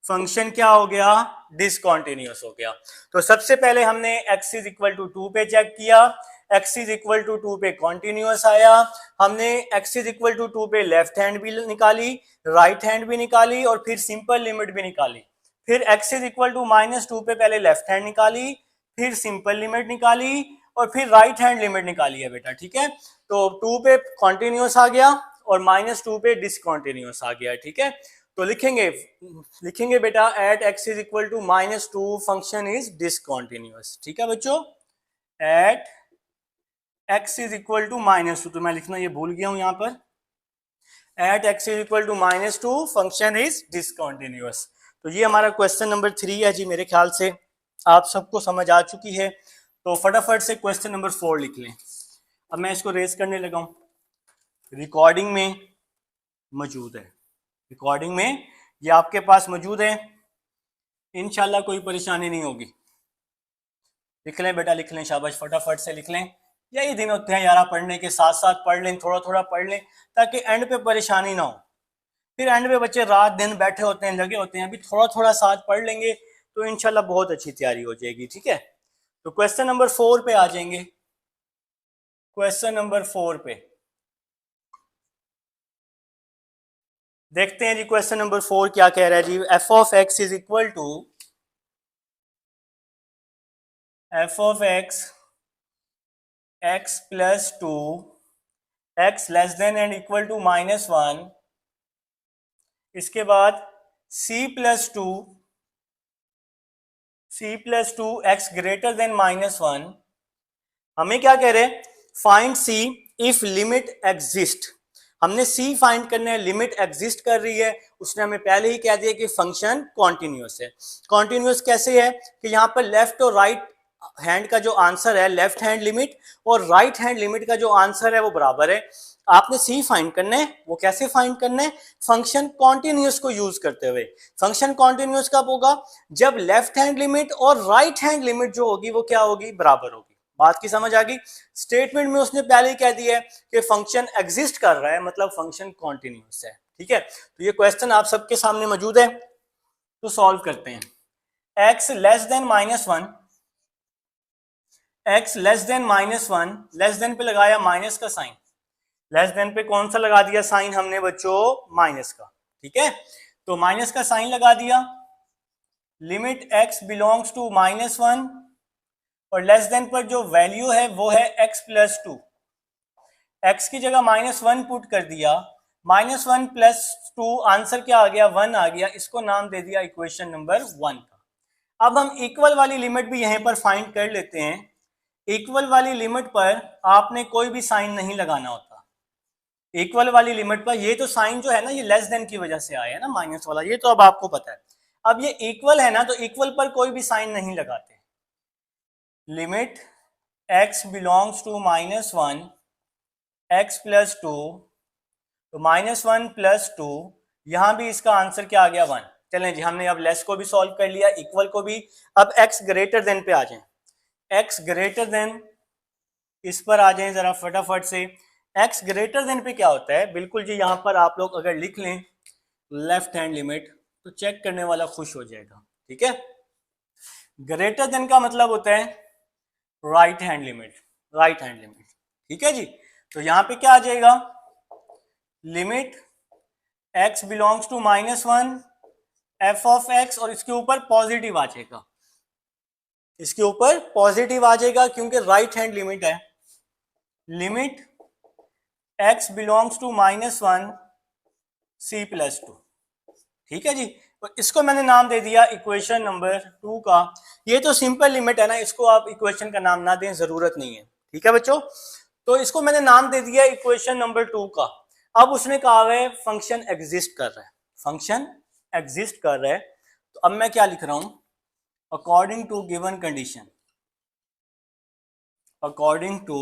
फंक्शन क्या हो गया? डिसकॉन्टिन्यूअस हो गया। तो सबसे पहले हमने x इज इक्वल टू 2 पे चेक किया, x इज इक्वल टू 2 पे कॉन्टिन्यूअस आया, हमने x इज इक्वल टू 2 पे लेफ्ट हैंड भी निकाली, राइट हैंड भी निकाली, और फिर सिंपल लिमिट भी निकाली। फिर x इज इक्वल टू -2 पे पहले लेफ्ट हैंड निकाली, फिर सिंपल लिमिट निकाली, और फिर राइट हैंड लिमिट निकाली है बेटा। ठीक है, तो 2 पे कॉन्टिन्यूअस आ गया और -2 पे डिसकॉन्टिन्यूअस आ गया। ठीक है, तो लिखेंगे बेटा at x is equal to -2 function is discontinuous. ठीक है बच्चों, at x is equal to -2, तो मैं लिखना ये भूल गया हूं यहां पर, at x is equal to -2 function is discontinuous. तो ये हमारा क्वेश्चन नंबर 3 है जी, मेरे ख्याल से आप सबको समझ आ चुकी है। तो फटाफट से क्वेश्चन नंबर 4 लिख लें। अब मैं इसको रेज करने लगा हूं, रिकॉर्डिंग में मौजूद है, रिकॉर्डिंग में ये आपके पास मौजूद है, इंशाल्लाह कोई परेशानी नहीं होगी। लिख लें बेटा, लिख लें, शाबाश, फटाफट से लिख लें। यही दिन होते हैं यार, पढ़ने के साथ साथ पढ़ लें, थोड़ा थोड़ा पढ़ लें, ताकि एंड पे परेशानी ना हो। फिर एंड पे बच्चे रात दिन बैठे होते हैं, लगे होते हैं, अभी थोड़ा थोड़ा साथ पढ़ लेंगे तो इंशाल्लाह बहुत अच्छी तैयारी हो जाएगी। ठीक है, तो क्वेश्चन नंबर 4 पे आ जाएंगे। क्वेश्चन नंबर 4 पे देखते हैं जी, क्वेश्चन नंबर 4 क्या कह रहा है जी? f of x is equal to x plus 2, x less than and equal to -1, इसके बाद c plus 2 x greater than -1। हमें क्या कह रहे हैं? Find c if limit exist. हमने c फाइंड करना है, लिमिट एग्जिस्ट कर रही है। उसने हमें पहले ही कह दिया कि फंक्शन कॉन्टिन्यूअस है। कॉन्टिन्यूअस कैसे है कि यहाँ पर लेफ्ट और राइट हैंड का जो आंसर है, लेफ्ट हैंड लिमिट और राइट हैंड लिमिट का जो आंसर है वो बराबर है। आपने सी फाइंड करना है। वो कैसे फाइंड करना है? फंक्शन कॉन्टिन्यूअस को यूज करते हुए। फंक्शन कॉन्टिन्यूअस कब होगा? जब लेफ्ट हैंड लिमिट और राइट हैंड लिमिट जो होगी वो क्या होगी? बराबर होगी। बात की समझ आ गई? स्टेटमेंट में उसने पहले ही कह दिया है कि फंक्शन एग्जिस्ट कर रहा है, मतलब फंक्शन कॉन्टिन्यूअस है। ठीक है, तो ये क्वेश्चन आप सबके सामने मौजूद है, तो सॉल्व करते हैं। x less than -1, x less than -1, less than पे लगाया माइनस का साइन, लेस देन पे कौन सा लगा दिया साइन हमने बच्चों? माइनस का। ठीक है, तो माइनस का साइन लगा दिया, लिमिट x बिलोंग्स टू -1 और लेस देन पर जो वैल्यू है वो है x प्लस 2। x की जगह -1 पुट कर दिया, -1 + 2 आंसर क्या आ गया, 1 आ गया, इसको नाम दे दिया इक्वेशन नंबर 1 का। अब हम इक्वल वाली लिमिट भी यहीं पर फाइंड कर लेते हैं। इक्वल वाली लिमिट पर आपने कोई भी साइन नहीं लगाना होता। इक्वल वाली लिमिट पर ये तो साइन जो है ना, ये लेस देन की वजह से आया है ना, माइनस वाला, ये तो अब आपको पता है। अब ये इक्वल है ना, तो इक्वल पर कोई भी साइन नहीं लगाते। Limit x belongs to -1 x + 2, तो -1 + 2, यहां भी इसका आंसर क्या आ गया, 1। चलें जी, हमने अब लेस को भी सॉल्व कर लिया, इक्वल को भी। अब x ग्रेटर देन पे आ जाए। x ग्रेटर देन, इस पर आ जाए जरा फटाफट से। x ग्रेटर देन पे क्या होता है, बिल्कुल जी, यहां पर आप लोग अगर लिख लें लेफ्ट हैंड लिमिट, तो चेक करने वाला खुश हो जाएगा। ठीक है, ग्रेटर देन का मतलब होता है right hand limit, right hand limit. ठीक है जी, तो यहां पे क्या आ जाएगा, limit x belongs to -1 f(x), और इसके ऊपर पॉजिटिव आ जाएगा, इसके ऊपर पॉजिटिव आ जाएगा क्योंकि राइट हैंड लिमिट है। Limit x belongs to -1 c + 2। ठीक है जी, तो इसको मैंने नाम दे दिया इक्वेशन नंबर 2 का। ये तो सिंपल लिमिट है ना, इसको आप इक्वेशन का नाम ना दें, जरूरत नहीं है। ठीक है बच्चों, तो इसको मैंने नाम दे दिया इक्वेशन नंबर 2 का। अब उसने कहा है फंक्शन एग्जिस्ट कर रहा है, फंक्शन एग्जिस्ट कर रहा है, तो अब मैं क्या लिख रहा हूं, according to given condition, according to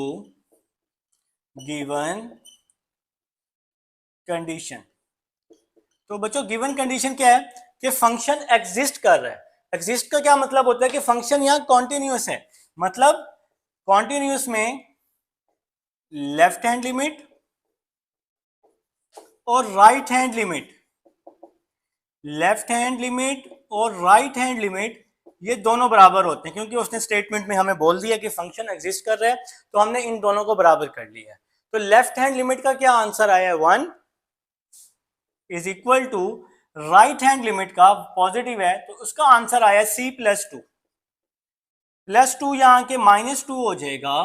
given condition. तो बच्चों गिवन कंडीशन क्या है कि फंक्शन एग्जिस्ट कर रहा है। एग्जिस्ट का क्या मतलब होता है कि फंक्शन यहां कॉन्टिन्यूस है, मतलब कॉन्टिन्यूस में लेफ्ट हैंड लिमिट और right hand limit, left hand limit और राइट हैंड लिमिट ये दोनों बराबर होते हैं, क्योंकि उसने स्टेटमेंट में हमें बोल दिया कि फंक्शन एग्जिस्ट कर रहा है, तो हमने इन दोनों को बराबर कर लिया है। तो लेफ्ट हैंड लिमिट का क्या आंसर आया है, 1 is equal to, right hand limit का पॉजिटिव है तो उसका आंसर आया c + 2। +2 यहां के -2 हो जाएगा,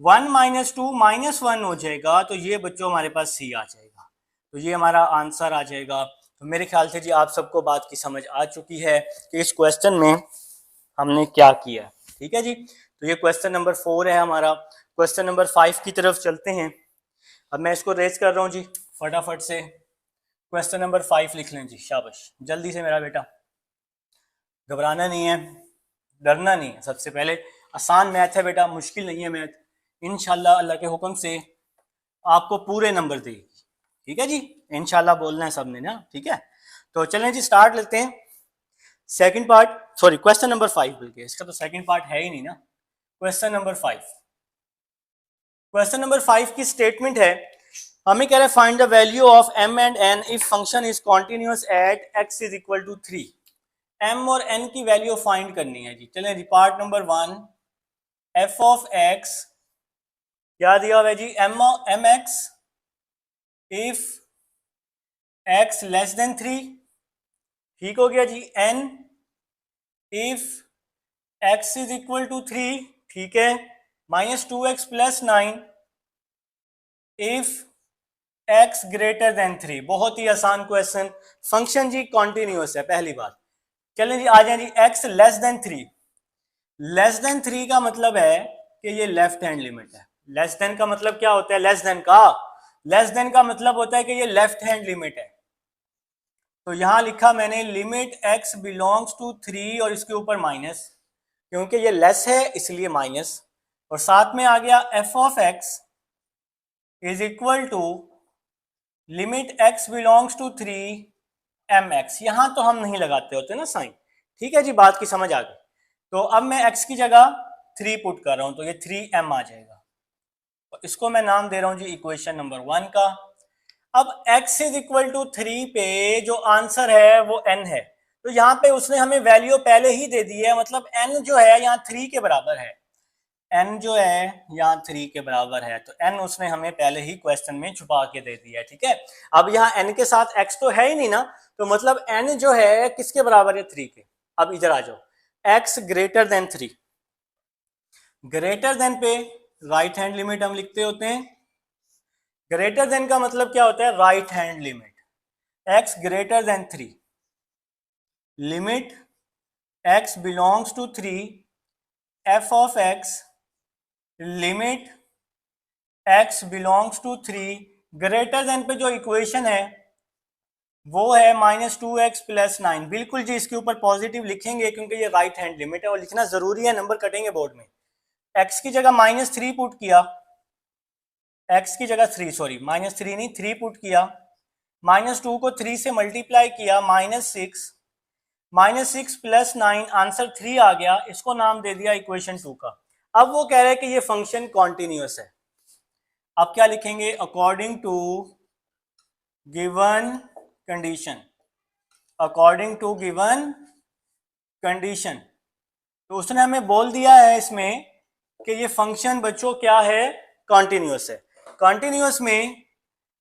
1 - 2 -1 हो जाएगा, तो ये बच्चों हमारे पास c आ जाएगा, तो ये हमारा आंसर आ जाएगा। तो मेरे ख्याल से जी आप सबको बात की समझ आ चुकी है कि इस क्वेश्चन में हमने क्या किया। ठीक है जी, तो ये क्वेश्चन नंबर 4 है हमारा। क्वेश्चन नंबर 5 की तरफ चलते हैं। अब मैं इसको रेज कर रहा हूँ जी फटाफट से। क्वेश्चन नंबर 5 लिख लें जी, शाबाश, जल्दी से मेरा बेटा, घबराना नहीं है, डरना नहीं है। सबसे पहले आसान मैथ है बेटा, मुश्किल नहीं है मैथ, इंशाल्लाह अल्लाह के हुक्म से आपको पूरे नंबर देगी। ठीक है जी, इंशाल्लाह बोलना है सबने ना। ठीक है, तो चलें जी स्टार्ट लेते हैं second part, sorry question number 5 बल्कि, इसका तो सेकंड पार्ट है ही नहीं ना। क्वेश्चन नंबर 5, क्वेश्चन नंबर 5 की स्टेटमेंट है, हमें कह रहे हैं find the value of m and n if function is continuous at x is equal to 3। m और n की वैल्यू फाइंड करनी है जी। चलें जी, पार्ट नंबर 1, f(x) क्या दिया हुआ है जी, mx if x less than 3, ठीक हो गया जी। n if x is equal to 3, ठीक है, -2x + 9 if x greater than 3। बहुत ही आसान क्वेश्चन, फंक्शन जी कॉन्टिन्यूअस है, पहली बात। चलें जी आ जाए जी, x less than 3, less than 3 का मतलब है कि ये लेफ्ट हैंड लिमिट है। लेस देन का मतलब क्या होता है, लेस देन का, लेस देन का मतलब होता है कि ये लेफ्ट हैंड लिमिट है। तो यहां लिखा मैंने लिमिट x बिलोंग्स टू 3 और इसके ऊपर माइनस, क्योंकि ये लेस है इसलिए माइनस, और साथ में आ गया f(x) is equal to limit x belongs to 3 mx। यहां तो हम नहीं लगाते होते ना साइन। ठीक है जी, बात की समझ आ गई। तो अब मैं x की जगह 3 पुट कर रहा हूं, तो ये 3m आ जाएगा, और इसको मैं नाम दे रहा हूं जी इक्वेशन नंबर 1 का। अब x इज इक्वल टू 3 पे जो आंसर है वो n है, तो यहाँ पे उसने हमें वैल्यू पहले ही दे दी है, मतलब n जो है यहाँ 3 के बराबर है, n जो है यहाँ 3 के बराबर है, तो n उसने हमें पहले ही क्वेश्चन में छुपा के दे दिया है। ठीक है, अब यहाँ n के साथ x तो है ही नहीं ना, तो मतलब n जो है किसके बराबर है, 3 के। अब इधर आ जाओ, x greater than 3, greater than पे राइट हैंड लिमिट हम लिखते होते हैं, ग्रेटर देन का मतलब क्या होता है, right hand limit, x greater than 3, limit x belongs to 3, f of x, limit x belongs to 3, greater than पे जो इक्वेशन है वो है -2x प्लस 9। बिल्कुल जी, इसके ऊपर पॉजिटिव लिखेंगे क्योंकि ये राइट हैंड लिमिट है और लिखना जरूरी है, नंबर कटेंगे बोर्ड में। x की जगह -3 पुट किया, x की जगह 3, सॉरी -3 नहीं 3 पुट किया, -2 को 3 से मल्टीप्लाई किया, -6, -6 प्लस 9, आंसर 3 आ गया, इसको नाम दे दिया इक्वेशन 2 का। अब वो कह रहे हैं कि ये फंक्शन कॉन्टिन्यूअस है। अब क्या लिखेंगे, according to given condition, according to given condition. तो उसने हमें बोल दिया है इसमें कि ये फंक्शन बच्चों क्या है, कॉन्टिन्यूअस है। कॉन्टिन्यूअस में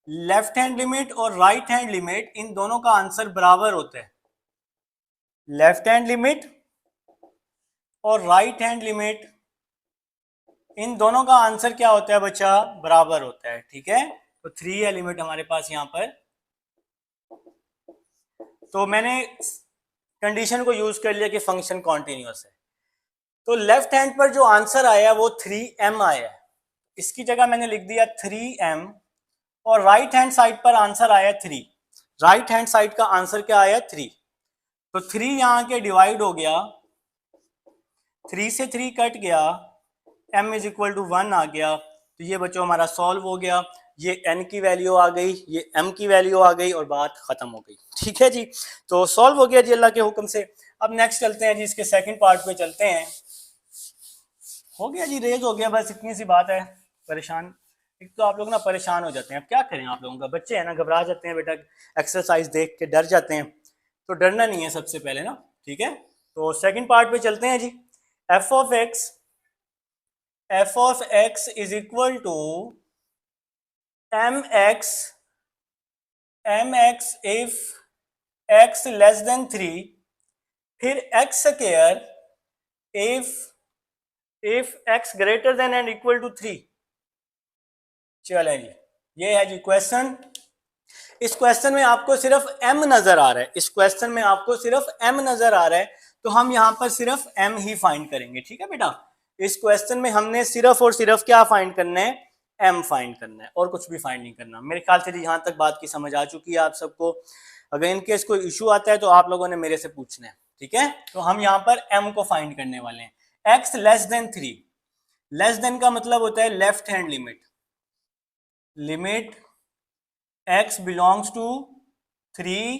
लेफ्ट हैंड लिमिट और राइट हैंड लिमिट इन दोनों का आंसर बराबर होता है। लेफ्ट हैंड लिमिट और राइट हैंड लिमिट इन दोनों का आंसर क्या होता है बच्चा, बराबर होता है। ठीक है, तो 3 है लिमिट हमारे पास यहां पर। तो मैंने कंडीशन को यूज कर लिया कि फंक्शन कॉन्टिन्यूअस है। तो लेफ्ट हैंड पर जो आंसर आया वो 3m आया है, इसकी जगह मैंने लिख दिया 3m, और राइट हैंड साइड पर आंसर आया 3। राइट हैंड साइड का आंसर क्या आया, 3। तो 3 यहां के डिवाइड हो गया, 3 से 3 कट गया, m इज इक्वल टू 1 आ गया। तो ये बच्चों हमारा सॉल्व हो गया, ये n की वैल्यू आ गई, ये m की वैल्यू आ गई और बात खत्म हो गई। ठीक है जी, तो सॉल्व हो गया जी अल्लाह के हुक्म से। अब नेक्स्ट चलते हैं जी, इसके सेकंड पार्ट पे चलते हैं। हो गया जी, रेज हो गया, बस इतनी सी बात है। परेशान, एक तो आप लोग ना परेशान हो जाते हैं, अब क्या करें, आप लोगों का बच्चे हैं ना, घबरा जाते हैं बेटा, एक्सरसाइज देख के डर जाते हैं, तो डरना नहीं है सबसे पहले ना। ठीक है, तो सेकंड पार्ट पे चलते हैं जी। f of x is equal to mx if x less than 3, फिर x square if x greater than and equal to 3। चलें जी, ये है जी क्वेश्चन। इस क्वेश्चन में आपको सिर्फ m नजर आ रहा है, इस क्वेश्चन में आपको सिर्फ m नजर आ रहा है, तो हम यहां पर सिर्फ m ही फाइंड करेंगे। ठीक है बेटा, इस क्वेश्चन में हमने सिर्फ और सिर्फ क्या फाइंड करना है, m फाइंड करना है, और कुछ भी फाइंड नहीं करना। मेरे ख्याल से यहां तक बात की समझ आ चुकी है आप सबको। अगर इनकेस कोई इशू आता है तो आप लोगों ने मेरे से पूछना है। ठीक है, तो हम यहाँ पर m को फाइंड करने वाले हैं। x less than 3, less than का मतलब होता है left hand limit, limit x belongs to 3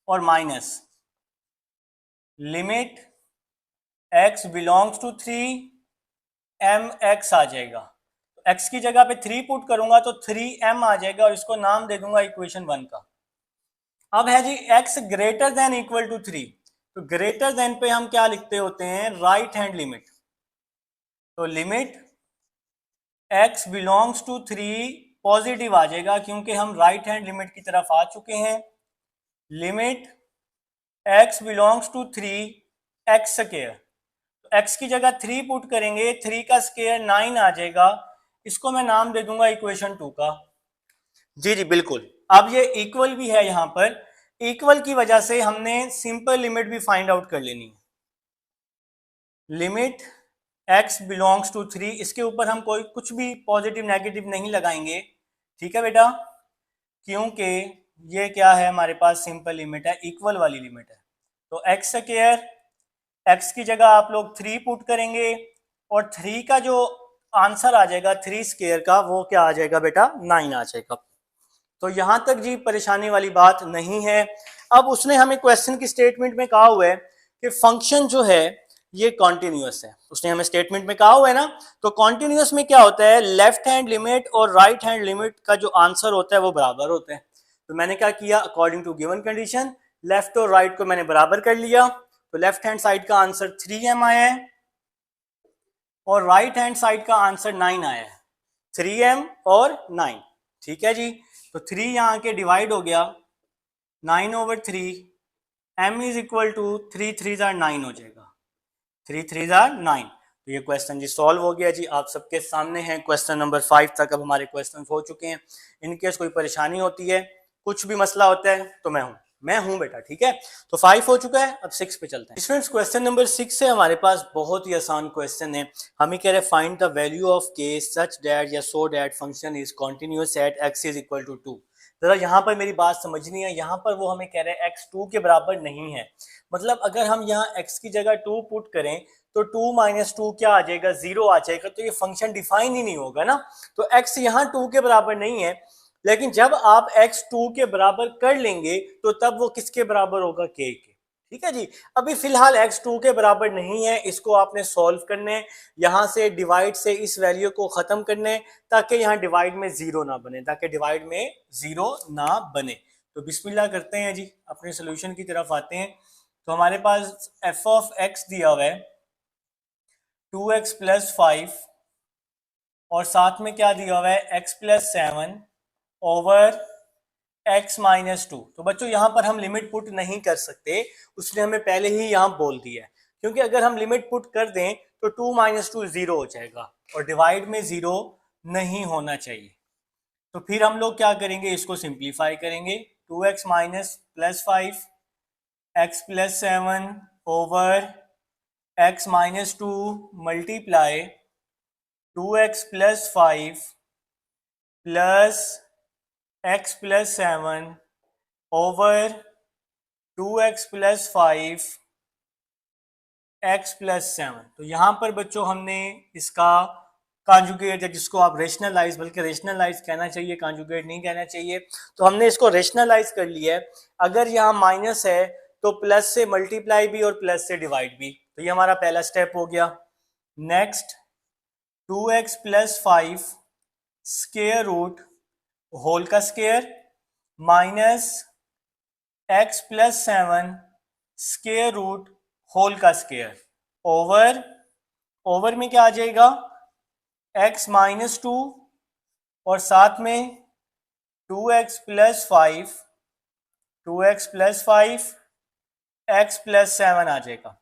और minus, limit x belongs to 3 mx आ जाएगा। x की जगह पे 3 पुट करूंगा तो 3m आ जाएगा और इसको नाम दे दूंगा इक्वेशन 1 का। अब है जी x greater than equal to 3, तो ग्रेटर देन पे हम क्या लिखते होते हैं, राइट हैंड लिमिट। तो limit x belongs to 3 positive आ जाएगा क्योंकि हम राइट हैंड लिमिट की तरफ आ चुके हैं। Limit x belongs to 3 x square, तो x की जगह 3 पुट करेंगे, 3 का स्क्वायर 9 आ जाएगा, इसको मैं नाम दे दूंगा इक्वेशन 2 का। जी जी बिल्कुल, अब ये इक्वल भी है, यहां पर इक्वल की वजह से हमने सिंपल लिमिट भी फाइंड आउट कर लेनी है। लिमिट x बिलोंग्स टू 3, इसके ऊपर हम कोई कुछ भी पॉजिटिव नेगेटिव नहीं लगाएंगे। ठीक है बेटा, क्योंकि ये क्या है, हमारे पास सिंपल लिमिट है, इक्वल वाली लिमिट है। तो x स्क्वायर, x की जगह आप लोग 3 पुट करेंगे और 3 का जो आंसर आ जाएगा 3 स्क्वायर का, वो क्या आ जाएगा बेटा, 9 आ जाएगा। तो यहां तक जी परेशानी वाली बात नहीं है। अब उसने हमें क्वेश्चन की स्टेटमेंट में कहा हुआ है कि फंक्शन जो है ये कॉन्टिन्यूअस है, उसने हमें स्टेटमेंट में कहा हुआ है ना। तो कॉन्टिन्यूअस में क्या होता है, लेफ्ट हैंड लिमिट और राइट हैंड लिमिट का जो आंसर होता है वो बराबर होता है। तो मैंने क्या किया, according to given condition left और राइट को मैंने बराबर कर लिया। तो लेफ्ट हैंड साइड का आंसर 3m आया है और राइट हैंड साइड का आंसर 9 आया है, 3m और 9। ठीक है जी, तो 3 यहाँ के डिवाइड हो गया, 9/3, m इज इक्वल टू 3 3 9 हो जाएगा, 3 3 9। तो ये क्वेश्चन जी सॉल्व हो गया जी, आप सबके सामने है। क्वेश्चन नंबर 5 तक अब हमारे क्वेश्चन हो चुके हैं। इनकेस कोई परेशानी होती है, कुछ भी मसला होता है तो मैं हूं बेटा, ठीक है। तो 5 हो चुका है, अब 6 पे चलते हैं। स्टूडेंट्स क्वेश्चन नंबर 6 है हमारे पास, बहुत ही आसान क्वेश्चन है। हमें कह रहे हैं फाइंड द वैल्यू ऑफ के सच दैट या so that function is continuous at x is equal to 2। जरा यहाँ पर मेरी बात समझनी है, यहाँ पर वो हमें कह रहे हैं x 2 के बराबर नहीं है। मतलब अगर हम यहाँ x की जगह 2 पुट करें तो 2 माइनस 2 क्या आ जाएगा, 0 आ जाएगा। तो ये फंक्शन डिफाइन ही नहीं होगा ना। तो x यहाँ 2 के बराबर नहीं है, लेकिन जब आप x 2 के बराबर कर लेंगे तो तब वो किसके बराबर होगा, k के। ठीक है जी। अभी फिलहाल x 2 के बराबर नहीं है, इसको आपने सॉल्व करने, यहां से डिवाइड से इस वैल्यू को खत्म करने, ताकि यहाँ डिवाइड में 0 ना बने, ताकि डिवाइड में 0 ना बने। तो बिस्मिल्लाह करते हैं जी, अपने सोल्यूशन की तरफ आते हैं। तो हमारे पास f ऑफ x दिया हुआ है 2x प्लस 5 और साथ में क्या दिया हुआ है x plus 7 over x minus 2। तो बच्चों यहाँ पर हम लिमिट पुट नहीं कर सकते, उसने हमें पहले ही यहाँ बोल दिया है। क्योंकि अगर हम लिमिट पुट कर दें तो 2 माइनस 2 0 हो जाएगा और डिवाइड में 0 नहीं होना चाहिए। तो फिर हम लोग क्या करेंगे, इसको सिंप्लीफाई करेंगे। 2x minus plus 5 x plus 7 over x minus 2 multiply 2x plus 5 plus x plus 7 over 2x plus 5 x plus 7। तो यहाँ पर बच्चों हमने इसका कॉन्जुगेट, जिसको आप रेशनलाइज, बल्कि रेशनलाइज कहना चाहिए, कॉन्जुगेट नहीं कहना चाहिए, तो हमने इसको रेशनलाइज कर लिया है। अगर यहाँ माइनस है तो प्लस से मल्टीप्लाई भी और प्लस से डिवाइड भी। तो ये हमारा पहला स्टेप हो गया। Next 2x plus 5 square root whole का square minus x plus 7 square root whole का स्क्वायर ओवर में क्या आ जाएगा, x माइनस 2 और साथ में 2x प्लस 5 x प्लस 7 आ जाएगा।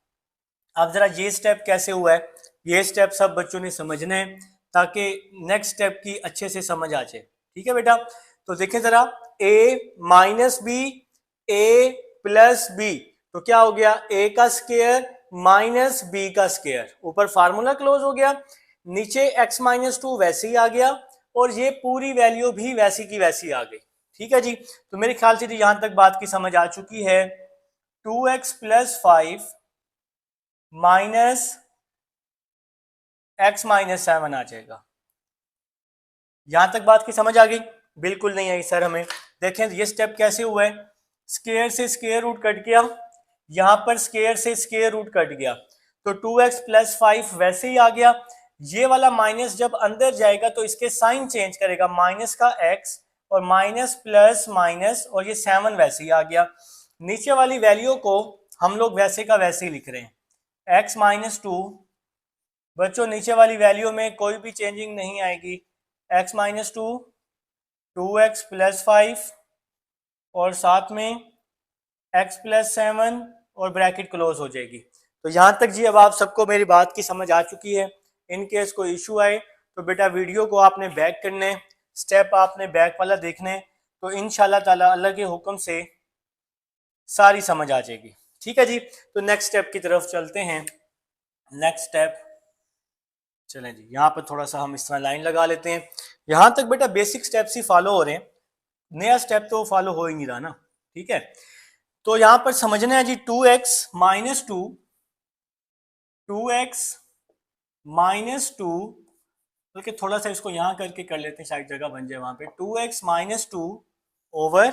अब जरा ये स्टेप कैसे हुआ है, ये स्टेप सब बच्चों ने समझना है ताकि नेक्स्ट स्टेप की अच्छे से समझ आ जाए। ठीक है बेटा। तो देखें जरा, a minus b a plus b, तो क्या हो गया, a का स्क्वायर माइनस b का स्क्वायर, ऊपर फार्मूला क्लोज हो गया, नीचे x माइनस 2 वैसे ही आ गया और ये पूरी वैल्यू भी वैसी की वैसी आ गई। ठीक है जी। तो मेरे ख्याल से यहां तक बात की समझ आ चुकी है। 2x plus 5 minus x minus 7 आ जाएगा। यहां तक बात की समझ आ गई? बिल्कुल नहीं आई सर हमें। देखें ये स्टेप कैसे हुआ है, स्क्वायर से स्क्वायर रूट कट गया, यहां पर स्क्वायर से स्क्वायर रूट कट गया, तो 2x प्लस 5 वैसे ही आ गया। ये वाला माइनस जब अंदर जाएगा तो इसके साइन चेंज करेगा, माइनस का x और माइनस प्लस माइनस, और ये 7 वैसे ही आ गया। नीचे वाली वैल्यू को हम लोग वैसे का वैसे ही लिख रहे हैं, x माइनस 2। बच्चों नीचे वाली वैल्यू में कोई भी चेंजिंग नहीं आएगी, x माइनस 2 2x प्लस 5 और साथ में x प्लस 7 और ब्रैकेट क्लोज हो जाएगी। तो यहाँ तक जी अब आप सबको मेरी बात की समझ आ चुकी है। इन केस कोई इशू आए तो बेटा वीडियो को आपने बैक करने, स्टेप आपने बैक वाला देखने, तो इंशाल्लाह ताला अल्लाह के हुक्म से सारी समझ आ जाएगी। ठीक है जी। तो नेक्स्ट स्टेप की तरफ चलते हैं। नेक्स्ट स्टेप, चलें जी, यहाँ पर थोड़ा सा हम इस तरह लाइन लगा लेते हैं। यहाँ तक बेटा बेसिक स्टेप्स ही फॉलो हो रहे हैं, नया स्टेप तो फॉलो हो ही नहीं रहा ना। ठीक है। तो यहाँ पर समझना है जी, 2x माइनस 2 बल्कि थोड़ा सा इसको यहाँ करके कर लेते हैं, शायद जगह बन जाए वहां पे। 2x माइनस 2 ओवर,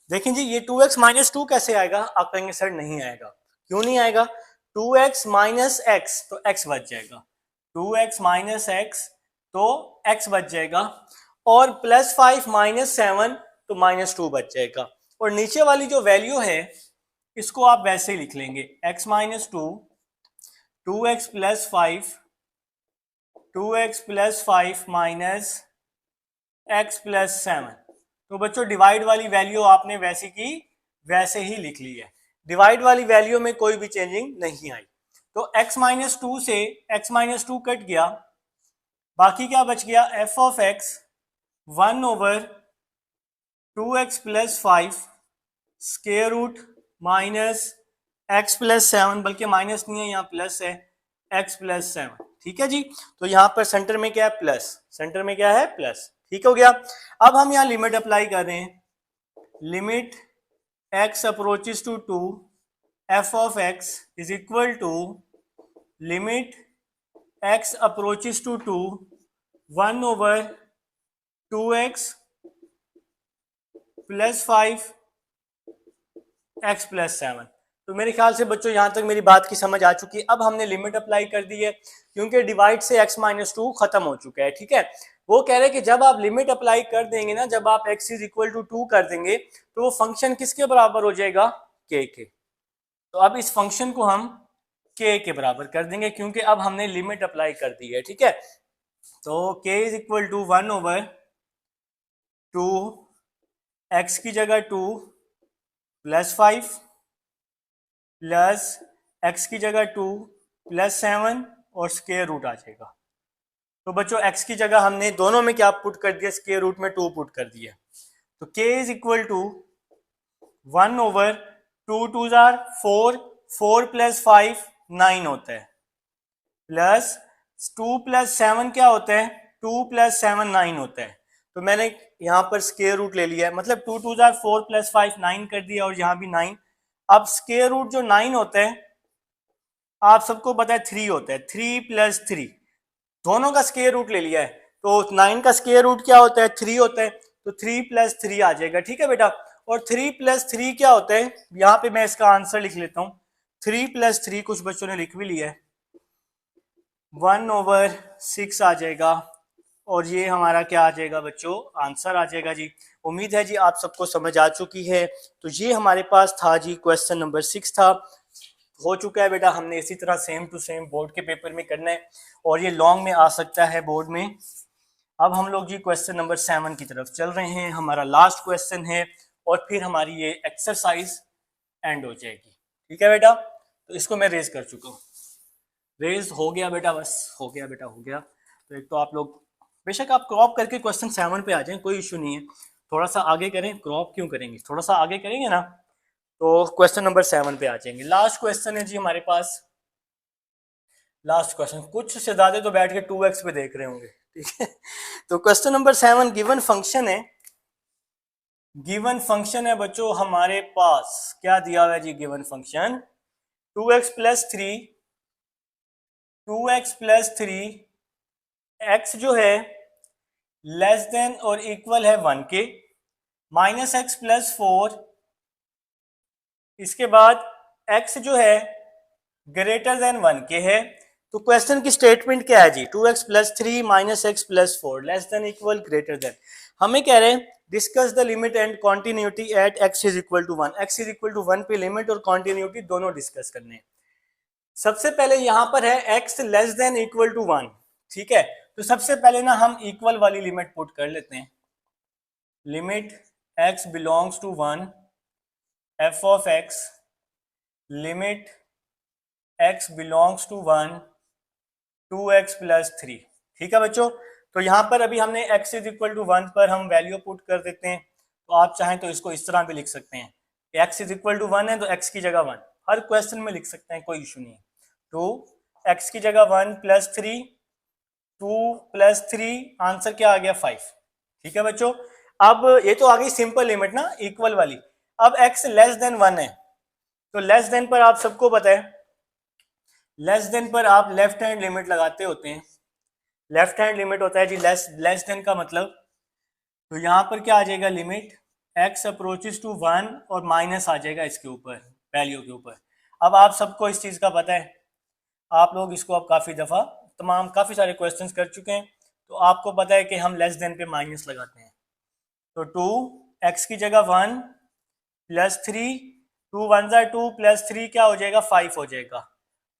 देखें जी ये 2x माइनस 2 कैसे आएगा, आप कहेंगे सर नहीं आएगा। क्यों नहीं आएगा, 2x माइनस x तो x बच जाएगा, 2x माइनस x तो x बच जाएगा, और प्लस 5 माइनस 7 तो माइनस 2 बच जाएगा। और नीचे वाली जो वैल्यू है इसको आप वैसे ही लिख लेंगे, x minus 2 2x plus 5 minus x plus 7। तो बच्चों डिवाइड वाली वैल्यू आपने वैसे की वैसे ही लिख ली है, डिवाइड वाली वैल्यू में कोई भी चेंजिंग नहीं आई। तो x माइनस टू से x माइनस टू कट गया, बाकी क्या बच गया, f of x 1/2x+5 square root minus x plus 7, बल्कि माइनस नहीं है यहाँ प्लस है, x+7। ठीक है जी, तो यहाँ पर सेंटर में क्या है, प्लस, सेंटर में क्या है, प्लस। ठीक हो गया। अब हम यहाँ लिमिट अप्लाई कर रहे हैं, limit x approaches to 2 f of x is equal to limit x approaches to 2 1/2x+5 x+7। तो मेरे ख्याल से बच्चों यहाँ तक मेरी बात की समझ आ चुकी है। अब हमने लिमिट अप्लाई कर दी है, क्योंकि डिवाइड से x माइनस टू खत्म हो चुका है। ठीक है, वो कह रहे हैं कि जब आप लिमिट अप्लाई कर देंगे ना, जब आप x इज इक्वल टू 2 कर देंगे, तो वो फंक्शन किसके बराबर हो जाएगा, k के। तो अब इस फंक्शन को हम k के बराबर कर देंगे, क्योंकि अब हमने लिमिट अप्लाई कर दी है। ठीक है, तो k is equal to 1/2, x की जगह 2 + 5 प्लस x की जगह 2 + 7 और स्क्वायर रूट आ जाएगा। तो बच्चों x की जगह हमने दोनों में क्या पुट कर दिया, स्क्वायर रूट में 2 पुट कर दिया। तो k इज इक्वल टू 1/2, 2 जार 4, 4 + 5 9 होता है, प्लस 2 + 7 क्या होता है, 2 + 7 9 होता है। तो मैंने यहाँ पर स्क्वायर रूट ले लिया है, मतलब 2 2 जार 4 + 5 9 कर दिया, और यहाँ भी 9। अब स्क्वायर रूट जो 9 होता है, आप सबको पता है 3 होता है, 3 + 3, दोनों का स्क्वायर रूट ले लिया है। तो 9 का स्क्वायर रूट क्या होता है, 3 होता है, तो 3 + 3 आ जाएगा। ठीक है बेटा, और 3 + 3 क्या होता है, यहाँ पे मैं इसका आंसर लिख लेता हूँ। 3 + 3 कुछ बच्चों ने लिख भी लिया है, 1/6 आ जाएगा, और ये हमारा क्या आ जाएगा बच्चों, आंसर आ जाएगा जी। उम्मीद है जी आप सबको समझ आ चुकी है। तो ये हमारे पास था जी, क्वेश्चन नंबर 6 था, हो चुका है बेटा। हमने इसी तरह सेम टू सेम बोर्ड के पेपर में करना है, और ये लॉन्ग में आ सकता है बोर्ड में। अब हम लोग जी क्वेश्चन नंबर 7 की तरफ चल रहे हैं, हमारा लास्ट क्वेश्चन है, और फिर हमारी ये एक्सरसाइज एंड हो जाएगी। ठीक है बेटा, तो इसको मैं रेज कर चुका हूँ, रेज हो गया बेटा, बस हो गया बेटा, हो गया। तो एक तो आप लोग बेशक आप क्रॉप करके क्वेश्चन 7 पे आ जाएं, कोई इशू नहीं है, थोड़ा सा आगे करें, क्रॉप क्यों करेंगे, थोड़ा सा आगे करेंगे ना, तो क्वेश्चन नंबर 7 पे आ जाएंगे। लास्ट क्वेश्चन है जी हमारे पास, लास्ट क्वेश्चन। कुछ से ज्यादा तो बैठ के 2x पे देख रहे होंगे। ठीक है, तो क्वेश्चन नंबर 7, गिवन फंक्शन है, गिवन फंक्शन है बच्चों हमारे पास, क्या दिया हुआ है जी, गिवन फंक्शन 2x + 3 x जो है लेस देन और इक्वल है 1 के, -x+4, इसके बाद x जो है ग्रेटर देन 1 के है। तो क्वेश्चन की स्टेटमेंट क्या है जी, 2x + 3 -x+4 less than equal greater than. हमें कह रहे हैं discuss the limit and continuity at x is equal to 1, x is equal to 1 पे लिमिट और कॉन्टिन्यूटी दोनों डिस्कस करने हैं। सबसे पहले यहां पर है x less than equal to 1। ठीक है, तो सबसे पहले ना हम इक्वल वाली लिमिट पुट कर लेते हैं, limit x belongs to 1 f of x, limit x belongs to 1 2x + 3। ठीक है बच्चों, तो यहां पर अभी हमने x इज इक्वल टू 1 पर हम वैल्यू पुट कर देते हैं। तो आप चाहें तो इसको इस तरह भी लिख सकते हैं, x इज इक्वल टू 1 है तो x की जगह 1, हर क्वेश्चन में लिख सकते हैं, कोई इशू नहीं है। तो x की जगह 1 + 3, 2 + 3, आंसर क्या आ गया, 5। ठीक है बच्चों, अब ये तो आ गई सिंपल लिमिट ना, इक्वल वाली। अब x लेस देन 1 है, तो लेस देन पर आप सबको पता है, लेस देन पर आप लेफ्ट हैंड लिमिट लगाते होते हैं, लेफ्ट हैंड लिमिट होता है जी लेस देन का मतलब। तो यहां पर क्या आ जाएगा, लिमिट x अप्रोचेस टू 1 और माइनस आ जाएगा इसके ऊपर, वैल्यू के ऊपर। अब आप सबको इस चीज का पता है, आप लोग इसको अब काफी दफा काफी सारे क्वेश्चंस कर चुके हैं, तो आपको पता है कि हम लेस देन पे माइनस लगाते हैं। तो 2 x की जगह 1 + 3, 2 1 = 2 + 3 क्या हो जाएगा, 5 हो जाएगा।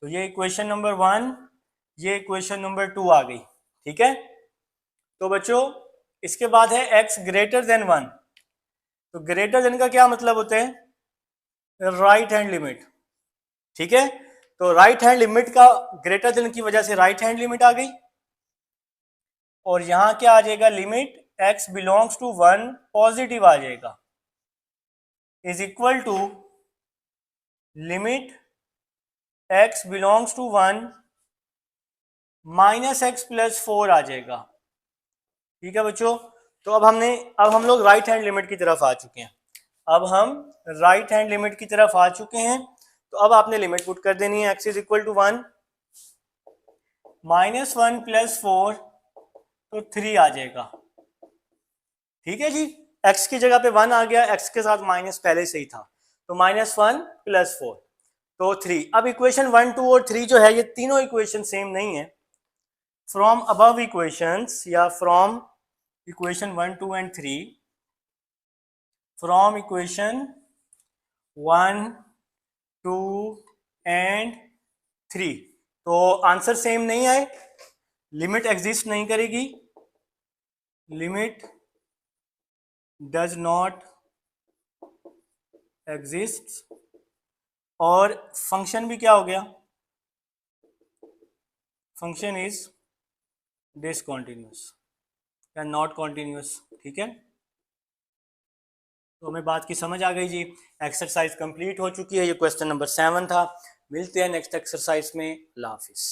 तो ये इक्वेशन नंबर 1, ये इक्वेशन नंबर 2 आ गई। ठीक है, तो बच्चों इसके बाद है x ग्रेटर देन 1। तो ग्रेटर देन का क्या मतलब होता है, राइट हैंड लिमिट। ठीक है, तो राइट हैंड लिमिट का ग्रेटर देन की वजह से राइट हैंड लिमिट आ गई, और यहां क्या आ जाएगा, limit x belongs to 1 positive आ जाएगा, is equal to limit x belongs to 1 minus X plus 4 आ जाएगा। ठीक है बच्चों, तो अब हम लोग राइट हैंड लिमिट की तरफ आ चुके हैं। अब हम राइट हैंड लिमिट की तरफ आ चुके हैं, तो अब आपने लिमिट पुट कर देनी है, x is equal to 1 minus 1 plus 4, तो 3 आ जाएगा। ठीक है जी, x की जगह पे 1 आ गया, x के साथ माइनस पहले से ही था, तो माइनस 1 प्लस 4 तो 3। अब इक्वेशन 1, 2 और 3 जो है, ये तीनों इक्वेशन सेम नहीं है। फ्रॉम अबव इक्वेशंस या from equation 1, 2 and 3, from equation 1, 2 and 3, तो आंसर सेम नहीं आए, लिमिट एग्जिस्ट नहीं करेगी, लिमिट डज नॉट एग्जिस्ट, और फंक्शन भी क्या हो गया, फंक्शन इज डिसकंटिन्यूअस या नॉट कॉन्टिन्यूअस। ठीक है, तो हमें बात की समझ आ गई जी। एक्सरसाइज कंप्लीट हो चुकी है, ये क्वेश्चन नंबर 7 था। मिलते हैं नेक्स्ट एक्सरसाइज में। अल्लाह हाफिज़।